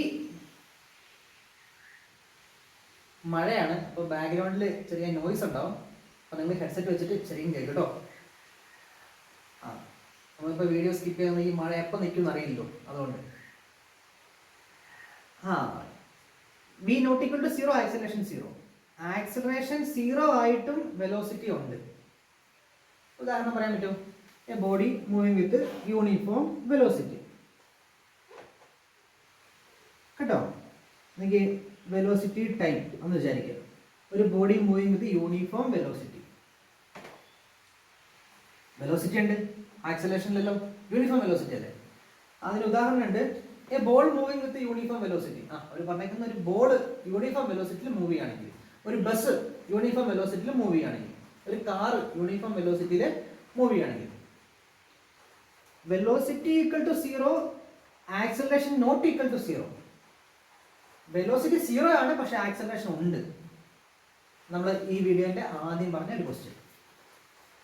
മഴയാണ്, അപ്പോൾ ബാക്ക്ഗ്രൗണ്ടിൽ ചെറിയ നോയ്സ് ഉണ്ടാവും. അപ്പോൾ നിങ്ങൾ ഹെഡ്സെറ്റ് വെച്ചിട്ട് ചെറിയ കേൾക്കും കേട്ടോ. നമ്മളിപ്പോൾ വീഡിയോ സ്കിപ്പ് ചെയ്യുന്ന ഈ മഴ എപ്പോൾ നിൽക്കുമെന്ന് അറിയില്ലല്ലോ, അതുകൊണ്ട് v not equal to 0, acceleration 0. Acceleration 0 ആയിട്ടും വെലോസിറ്റി ഉണ്ട്. ഉദാഹരണം പറയാൻ പറ്റും, a body moving with uniform velocity. കേട്ടോ, എനിക്ക് വെലോസിറ്റി ടൈം എന്ന് വിചാരിക്കുക. ഒരു body moving with uniform velocity. Velocity ഉണ്ട്, ആക്സിലറേഷനിലല്ലോ, യൂണിഫോം വെലോസിറ്റി അല്ലേ. അതിന് ഉദാഹരണം ഉണ്ട്, a ball moving with uniform velocity. അവർ പറഞ്ഞേക്കുന്ന ഒരു ബോൾ യൂണിഫോം വെലോസിറ്റിയിൽ മൂവ് ചെയ്യുകയാണെങ്കിൽ, ഒരു ബസ് യൂണിഫോം വെലോസിറ്റിയിൽ മൂവ് ചെയ്യുകയാണെങ്കിൽ, ഒരു കാർ യൂണിഫോം വെലോസിറ്റിയിൽ മൂവ് ചെയ്യുകയാണെങ്കിൽ, velocity equal to 0, acceleration not equal to 0. Velocity 0 ആണ്, പക്ഷെ ആക്സിലറേഷൻ ഉണ്ട്. നമ്മൾ ഈ വീഡിയോന്റെ ആദ്യം പറഞ്ഞ ഒരു ക്വസ്റ്റ്യൻ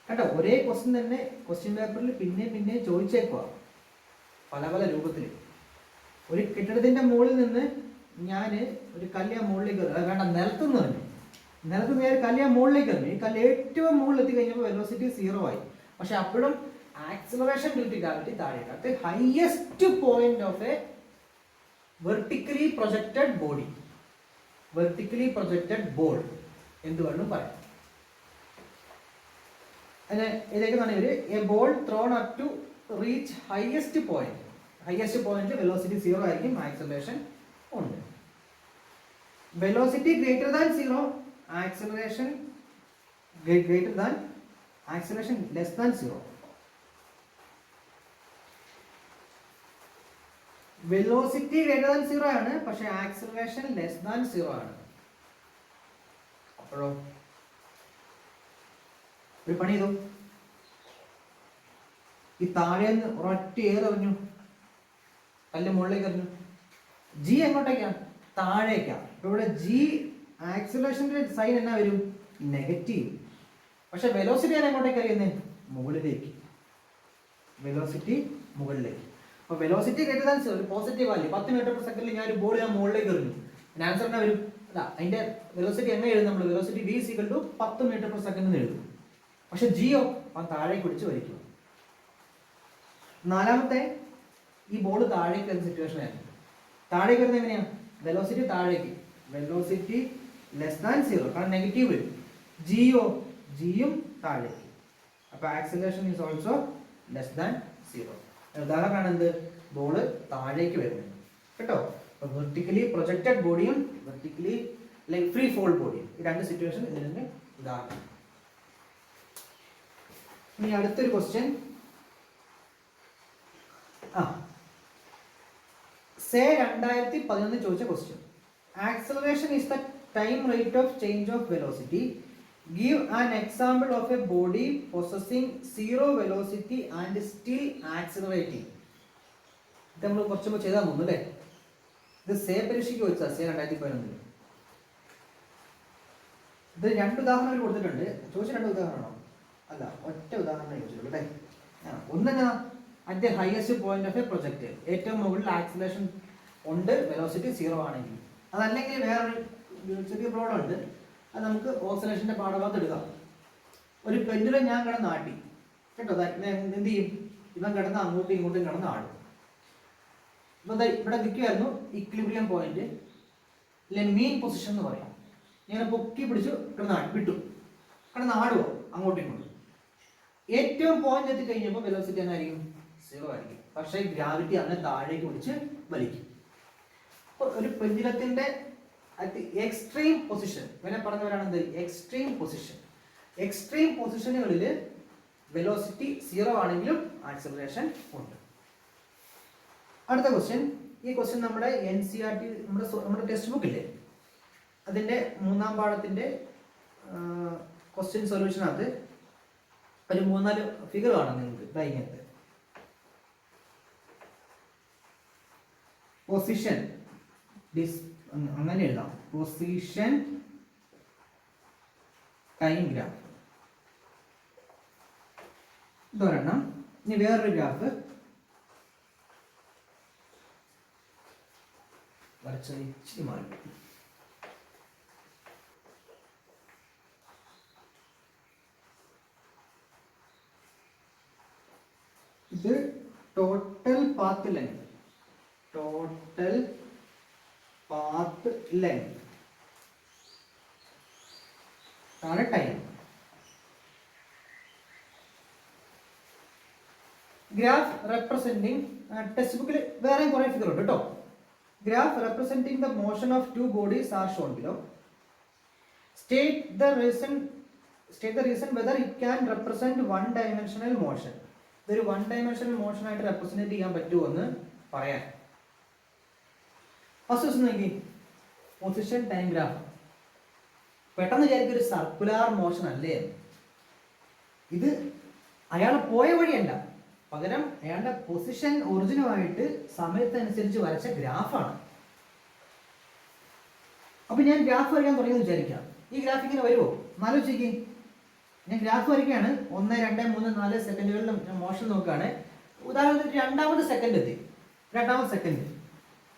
കേട്ടോ. ഒരേ ക്വസ്റ്റ്യൻ തന്നെ ക്വസ്റ്റ്യൻ പേപ്പറിൽ പിന്നെ ചോദിച്ചേക്കുക, പല പല രൂപത്തിൽ. ഒരു കെട്ടിടത്തിന്റെ മുകളിൽ നിന്ന് ഞാൻ ഒരു കല്ല് മുകളിലേക്ക് വേണ്ട നിലത്തുനിന്ന് തന്നെ, നിലത്ത് നേരെ കല്ല് മുകളിലേക്ക് എറിഞ്ഞു. ഈ കല്ല് ഏറ്റവും മുകളിൽ എത്തി കഴിഞ്ഞപ്പോൾ വെലോസിറ്റി 0 ആയി. പക്ഷെ അപ്പോഴും ആക്സിലറേഷൻ ഡ്യൂ ടു ഗ്രാവിറ്റി താഴേക്ക്. അത് highest point of a vertically projected body, vertically projected ball എന്ത് വേണം പറയാം. അതിന് ഇതേക്കാണ് ഇവര് a ball thrown up to reach highest point. Highest point velocity 0 ആയിരിക്കും, ആക്സിലറേഷൻ ഉണ്ട്. Velocity greater than 0, acceleration greater than, acceleration less than 0. Velocity greater than 0 ആണ്, പക്ഷെ ആക്സിലറേഷൻ ലെസ് ദാൻ 0 ആണ്. അപ്പോഴോ ഒരു പണി ചെയ്തു, ഈ താഴേന്ന് ഒരൊറ്റ എറിഞ്ഞു, കല്ല് മുകളിലേക്ക് എറിഞ്ഞു. ജി എങ്ങോട്ടേക്കാണ്? താഴേക്കാണ്. അപ്പൊ ഇവിടെ ജി ആക്സിലറേഷന്റെ സൈൻ എന്നാ വരും? നെഗറ്റീവ്. പക്ഷെ വെലോസിറ്റി ഞാൻ എങ്ങോട്ടേക്ക് അറിയുന്നത്? മുകളിലേക്ക്. വെലോസിറ്റി മുകളിലേക്ക്. അപ്പൊ വെലോസിറ്റി ഗ്രേറ്റർ ദാൻ 0, ഒരു പോസിറ്റീവ് വാല്യൂ. 10 മീറ്റർ പെർ സെക്കൻഡിൽ ഞാൻ ഒരു ബോൾ ഞാൻ മുകളിലേക്ക് എറിഞ്ഞു. ആൻസർ എന്നാ വരും? അല്ല, അതിന്റെ വെലോസിറ്റി എങ്ങനെ എഴുതും നമ്മൾ? Velocity v = 10 metre per second എന്ന് എഴുതും. പക്ഷെ ജിയോ താഴേക്ക് പിടിച്ച് വലിക്കും. നാലാമത്തെ, ഈ ബോൾ താഴേക്ക് വരുന്ന സിറ്റുവേഷൻ ആയിരുന്നു. താഴേക്ക് വരുന്നത് എങ്ങനെയാണ്? വെലോസിറ്റി താഴേക്ക്, വെലോസിറ്റി ലെസ് ദാൻ 0, കാരണം നെഗറ്റീവ് വരും. ജിയും താഴേക്ക്. അപ്പൊ acceleration is also less than 0. ഉദാഹരണമാണ് എന്ത്? ബോള് താഴേക്ക് വരുന്നത് കേട്ടോ. അപ്പൊ വെർട്ടിക്കലി പ്രൊജക്റ്റഡ് ബോഡിയും വെർട്ടിക്കലി ലൈക്ക് ഫ്രീ ഫോൾ ബോഡിയും, ഈ രണ്ട് സിറ്റുവേഷൻ ഇതിന്റെ ഉദാഹരണം. ഇനി അടുത്തൊരു ക്വസ്റ്റ്യൻ. സേ 2011 ചോദിച്ച question. Acceleration is the time rate of change of velocity. Give an example of a body possessing 0 velocity and still accelerating. ഇത് നമ്മൾ കുറച്ചുമ്പോൾ ചെയ്താൽ തോന്നുന്നു അല്ലേ? ഇത് സേ പരീക്ഷയ്ക്ക് ചോദിച്ചാൽ സേ 2011. ഇത് രണ്ട് ഉദാഹരണങ്ങൾ കൊടുത്തിട്ടുണ്ട്. ചോദിച്ച രണ്ട് ഉദാഹരണമാണോ? അല്ല, ഒറ്റ ഉദാഹരണം ചോദിച്ചിട്ടുള്ളൂ അല്ലേ? ഒന്നെന്നാ, at the highest point of a project, ഏറ്റവും മുകളിൽ ആക്സിലറേഷൻ ഉണ്ട്, വെലോസിറ്റി 0 ആണെങ്കിൽ. അതല്ലെങ്കിൽ വേറൊരു ചെറിയ പ്രോബ്ലം ഉണ്ട്. അത് നമുക്ക് ഓക്സിലേഷന്റെ പാഠഭാഗത്ത് എടുക്കാം. ഒരു പെൻഡുലം ഞാൻ കിടന്ന് ആട്ടി കേട്ടോ. എന്ത് ചെയ്യും? ഇവൻ കിടന്ന് അങ്ങോട്ടും ഇങ്ങോട്ടും കിടന്ന് ആടും. ഇപ്പൊ ഇവിടെ നിൽക്കുമായിരുന്നു ഇക്വിലിബ്രിയം പോയിന്റ്, അല്ലെങ്കിൽ മീൻ പൊസിഷൻ എന്ന് പറയാം. ഇങ്ങനെ പൊക്കി പിടിച്ചു വിട്ടു, കിടന്ന് ആടുവോ അങ്ങോട്ടും ഇങ്ങോട്ടും. ഏറ്റവും പോയിന്റ് എത്തി കഴിഞ്ഞപ്പോൾ വെലോസിറ്റി എന്നായിരിക്കും? 0 ആയിരിക്കും. പക്ഷേ ഗ്രാവിറ്റി അങ്ങനെ താഴേക്ക് പിടിച്ച് വലിക്കും. അപ്പോൾ ഒരു പെൻഡുലത്തിന്റെ എക്സ്ട്രീം പൊസിഷൻ, ഇവനെ പറഞ്ഞവരാണ് എന്ത്? Extreme position. എക്സ്ട്രീം പൊസിഷനുകളിൽ വെലോസിറ്റി 0 ആണെങ്കിലും ആക്സിലറേഷൻ ഉണ്ട്. അടുത്ത ക്വസ്റ്റ്യൻ. ഈ ക്വസ്റ്റ്യൻ നമ്മുടെ NCERT നമ്മുടെ ടെക്സ്റ്റ് ബുക്കില്ലേ, അതിന്റെ 3-ാം പാഠത്തിന്റെ ക്വസ്റ്റ്യൻ സൊല്യൂഷനകത്ത് ഒരു 3-4 ഫിഗർ കാണാം നിങ്ങൾക്ക്. ഇങ്ങനത്തെ പൊസിഷൻ അങ്ങനെ എഴുതാം. പൊസിഷൻ ടൈം ഗ്രാഫ് ഇതൊരെണ്ണം. ഇനി വേറൊരു ഗ്രാഫ് വരച്ചത് ഇച്ചിരി മാറി. ഇത് total path length, total path length ആണ് ടൈം. ഗ്രാഫ് റെപ്രസെന്റിങ് ടെക്സ്റ്റ് ബുക്കിൽ വേറെയും കുറെ ഫിഗർ ഉണ്ട് കേട്ടോ. Graph representing the motion of two bodies are shown below. State the reason whether it can represent one dimensional motion. ഇതൊരു one dimensional motion ആയിട്ട് represent ചെയ്യാൻ പറ്റുമോ എന്ന് പറയാൻ. ഫസ്റ്റ് നോക്കി, പൊസിഷൻ ടൈം ഗ്രാഫ്. പെട്ടെന്ന് വിചാരിക്കും ഒരു സർക്കുലാർ മോഷൻ അല്ലേ. ഇത് അയാൾ പോയ വഴിയല്ല, പകരം അയാളുടെ പൊസിഷൻ ഒറിജിനുമായിട്ട് സമയത്തനുസരിച്ച് വരച്ച ഗ്രാഫാണ്. അപ്പൊ ഞാൻ ഗ്രാഫ് വരയ്ക്കാൻ തുടങ്ങിയെന്ന് വിചാരിക്കാം. ഈ ഗ്രാഫ് ഇങ്ങനെ വരുമോ? ആലോചിക്ക്. ഞാൻ ഗ്രാഫ് വരയ്ക്കുകയാണ്. 1, 2, 3, 4 സെക്കൻഡുകളിൽ മോഷൻ നോക്കുകയാണ്. ഉദാഹരണത്തിന് രണ്ടാമത്തെ സെക്കൻഡ് എത്തി. രണ്ടാമത്തെ സെക്കൻഡ്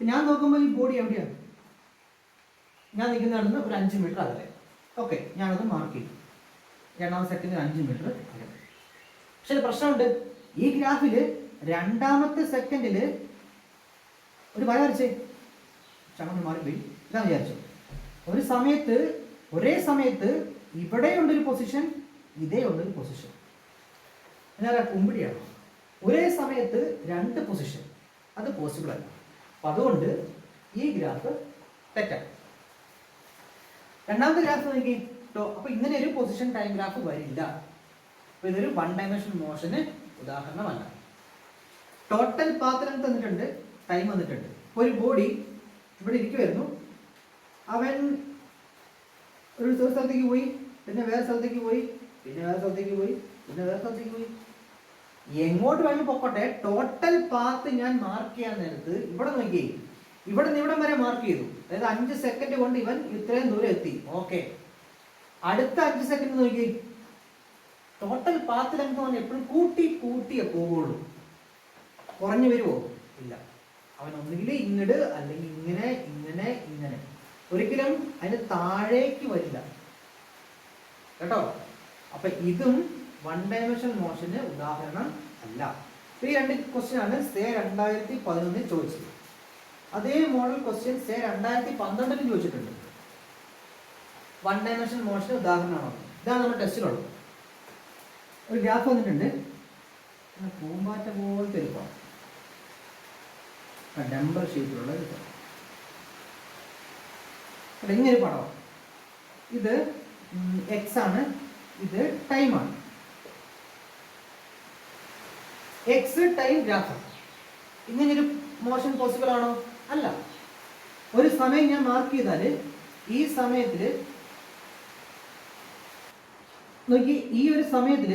ഞാൻ നോക്കുമ്പോൾ ഈ ബോഡി എവിടെയാണ്? ഞാൻ നിൽക്കുന്നിടന്ന് ഒരു 5 മീറ്റർ അകലെ. ഓക്കെ, ഞാനത് മാർക്ക് ചെയ്തു. രണ്ടാമത്തെ സെക്കൻഡിൽ 5 മീറ്റർ അകലെ. പക്ഷെ പ്രശ്നമുണ്ട്. ഈ ഗ്രാഫിൽ രണ്ടാമത്തെ സെക്കൻഡിൽ ഒരു വര വരച്ചേ. ചങ്ങ മാറിപ്പോയി. ഇതാ വിചാരിച്ചു. ഒരു സമയത്ത് ഒരേ സമയത്ത് ഇവിടെ ഉണ്ടൊരു പൊസിഷൻ, ഇതേ ഉള്ളൊരു പൊസിഷൻ. ഞാൻ കുമ്പിടിയാണ്. ഒരേ സമയത്ത് 2 പൊസിഷൻ, അത് പോസിബിൾ അല്ല. അപ്പം അതുകൊണ്ട് ഈ ഗ്രാഫ് തെറ്റാണ്. രണ്ടാമത്തെ ഗ്രാഫ് നോക്കി. അപ്പൊ ഇങ്ങനെ ഒരു പൊസിഷൻ ടൈം ഗ്രാഫ് വരില്ല. അപ്പൊ ഇതൊരു വൺ ഡയമെൻഷൻ മോഷന് ഉദാഹരണമല്ല. ടോട്ടൽ പാത്ത് ലെങ്ത് തന്നിട്ടുണ്ട്, ടൈം വന്നിട്ടുണ്ട്. ഒരു ബോഡി ഇവിടെ ഇരിക്കുമായിരുന്നു. അവൻ ഒരു സ്ഥലത്തേക്ക് പോയി, പിന്നെ വേറെ സ്ഥലത്തേക്ക് പോയി, പിന്നെ വേറെ സ്ഥലത്തേക്ക് പോയി, പിന്നെ വേറെ സ്ഥലത്തേക്ക് പോയി. എങ്ങോട്ട് വേണമെങ്കിൽ പൊക്കോട്ടെ, ടോട്ടൽ പാത്ത് ഞാൻ മാർക്ക് ചെയ്യാൻ നേരത്ത് ഇവിടെ നോക്കി, ഇവിടെ നിന്ന് ഇവിടം വരെ മാർക്ക് ചെയ്തു. അതായത് 5 സെക്കൻഡ് കൊണ്ട് ഇവൻ ഇത്രയും ദൂരം എത്തി. ഓക്കെ, അടുത്ത 5 സെക്കൻഡ് നോക്കി. ടോട്ടൽ പാത്ത് ലെങ്ത് അവൻ എപ്പോഴും കൂട്ടിയേ പോവുള്ളൂ. കുറഞ്ഞു വരുമോ? ഇല്ല. അവൻ ഒന്നുകിൽ ഇങ്ങട്, അല്ലെങ്കിൽ ഇങ്ങനെ ഇങ്ങനെ ഇങ്ങനെ, ഒരിക്കലും അതിന് താഴേക്ക് വരില്ല കേട്ടോ. അപ്പൊ ഇതും വൺ ഡയമെൻഷൻ മോഷന് ഉദാഹരണം അല്ല. ഈ 2 ക്വസ്റ്റ്യൻ ആണ് സേ 2011 ചോദിച്ചത്. അതേ മോഡൽ ക്വസ്റ്റ്യൻ സേ 2012 ചോദിച്ചിട്ടുണ്ട്. വൺ ഡയമെൻഷൻ മോഷൻ ഉദാഹരണമാണോ? ഇതാണ് നമ്മുടെ ടെസ്റ്റിലുള്ളത്. ഒരു ഗ്രാഫ് വന്നിട്ടുണ്ട്. പൂമ്പാറ്റ പോലത്തെ ഒരു പടം, ഡംബർ ഷേപ്പിലുള്ള ഒരു പടം. ഇങ്ങനൊരു പടം. ഇത് എക്സ് ആണ്, ഇത് ടൈമാണ്. X time graph. ഇങ്ങനൊരു മോഷൻ പോസിബിൾ ആണോ? അല്ല. ഒരു സമയം ഞാൻ മാർക്ക് ചെയ്താൽ ഈ സമയത്തിൽ നോക്കി, ഈ ഒരു സമയത്തിൽ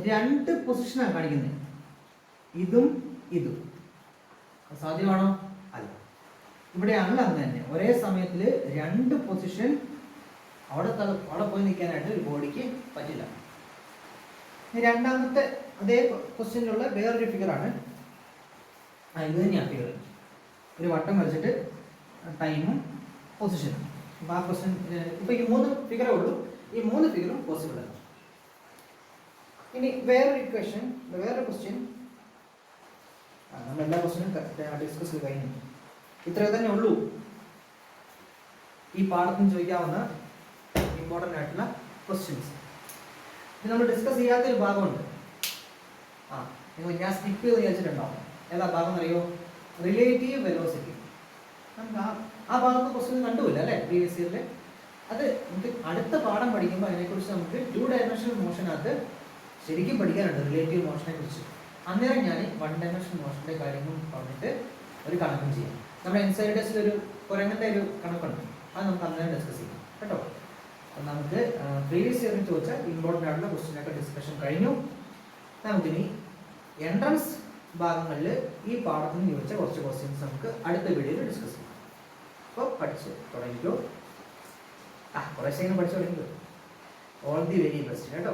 2 പൊസിഷനാണ് കാണിക്കുന്നത്, ഇതും ഇതും. സാധ്യമാണോ? അല്ല. ഇവിടെയാണല്ലോ അങ്ങനെ തന്നെ. ഒരേ സമയത്തിൽ 2 പൊസിഷൻ അവിടെ പോയി നിൽക്കാനായിട്ട് ഒരു ബോഡിക്ക് പറ്റില്ല. രണ്ടാമത്തെ അതേ ക്വസ്റ്റ്യനിലുള്ള വേറൊരു ഫിഗറാണ്. ഇത് തന്നെയാണ് ഫിഗർ. ഒരു വട്ടം വരച്ചിട്ട് ടൈമും പൊസിഷനും. അപ്പോൾ ആ ക്വസ്റ്റ്യൻ ഇപ്പോൾ ഈ 3 ഫിഗറേ ഉള്ളൂ. ഈ 3 ഫിഗറും പോസിബിൾ ആണ്. ഇനി വേറൊരു ഇക്വേഷൻ, വേറൊരു ക്വസ്റ്റ്യൻ. നമ്മൾ എല്ലാ ക്വസ്റ്റ്യനും ഡിസ്കസ് ചെയ്ത് കഴിഞ്ഞു. ഇത്രേ തന്നെ ഉള്ളൂ ഈ പാഠത്തിന് ചോദിക്കാവുന്ന ഇമ്പോർട്ടൻ്റ് ആയിട്ടുള്ള ക്വസ്റ്റ്യൻസ്. ഇത് നമ്മൾ ഡിസ്കസ് ചെയ്യാത്തൊരു ഭാഗമുണ്ട്. നിങ്ങൾ ഞാൻ സ്കിപ്പ് ചെയ്ത് വിചാരിച്ചിട്ടുണ്ടാവും. ഏതാ ഭാഗം അറിയോ? Relative velocity. നമുക്ക് ആ ഭാഗത്ത് ക്വസ്റ്റ്യൻ കണ്ടുമില്ല അല്ലേ പ്രീവിയസ് ഇയറിൽ. അത് നമുക്ക് അടുത്ത പാഠം പഠിക്കുമ്പോൾ അതിനെക്കുറിച്ച് നമുക്ക് 2 ഡയമെൻഷണൽ മോഷനകത്ത് ശരിക്കും പഠിക്കാനുണ്ട്, റിലേറ്റീവ് മോഷനെ കുറിച്ച്. അന്നേരം ഞാൻ 1 ഡയമെൻഷണൽ മോഷൻ്റെ കാര്യങ്ങൾ പറഞ്ഞിട്ട് ഒരു കണക്കും ചെയ്യാം. നമ്മുടെ ഇൻസൈഡ് ടെസ്റ്റിൽ ഒരു കുരങ്ങൻ്റെ ഒരു കണക്കുണ്ട്, അത് നമുക്ക് അന്നേരം ഡിസ്കസ് ചെയ്യാം കേട്ടോ. അപ്പം നമുക്ക് പ്രീവിയസ് ഇയറിൽ ചോദിച്ച ഇമ്പോർട്ടൻ്റ് ആയിട്ടുള്ള ക്വസ്റ്റ്യനൊക്കെ ഡിസ്കഷൻ കഴിഞ്ഞു. നമുക്കിനി എൻട്രൻസ് ഭാഗങ്ങളിൽ ഈ പാഠത്തിന് ചോദിച്ച കുറച്ച് ക്വസ്റ്റ്യൻസ് നമുക്ക് അടുത്ത വീഡിയോയിൽ ഡിസ്കസ് ചെയ്യാം. അപ്പോൾ പഠിച്ച് തുടങ്ങിക്കോ. കുറേശ്ശേ പഠിച്ചു തുടങ്ങിക്കോ. ഓൾ ദി വെരി ബെസ്റ്റ് കേട്ടോ.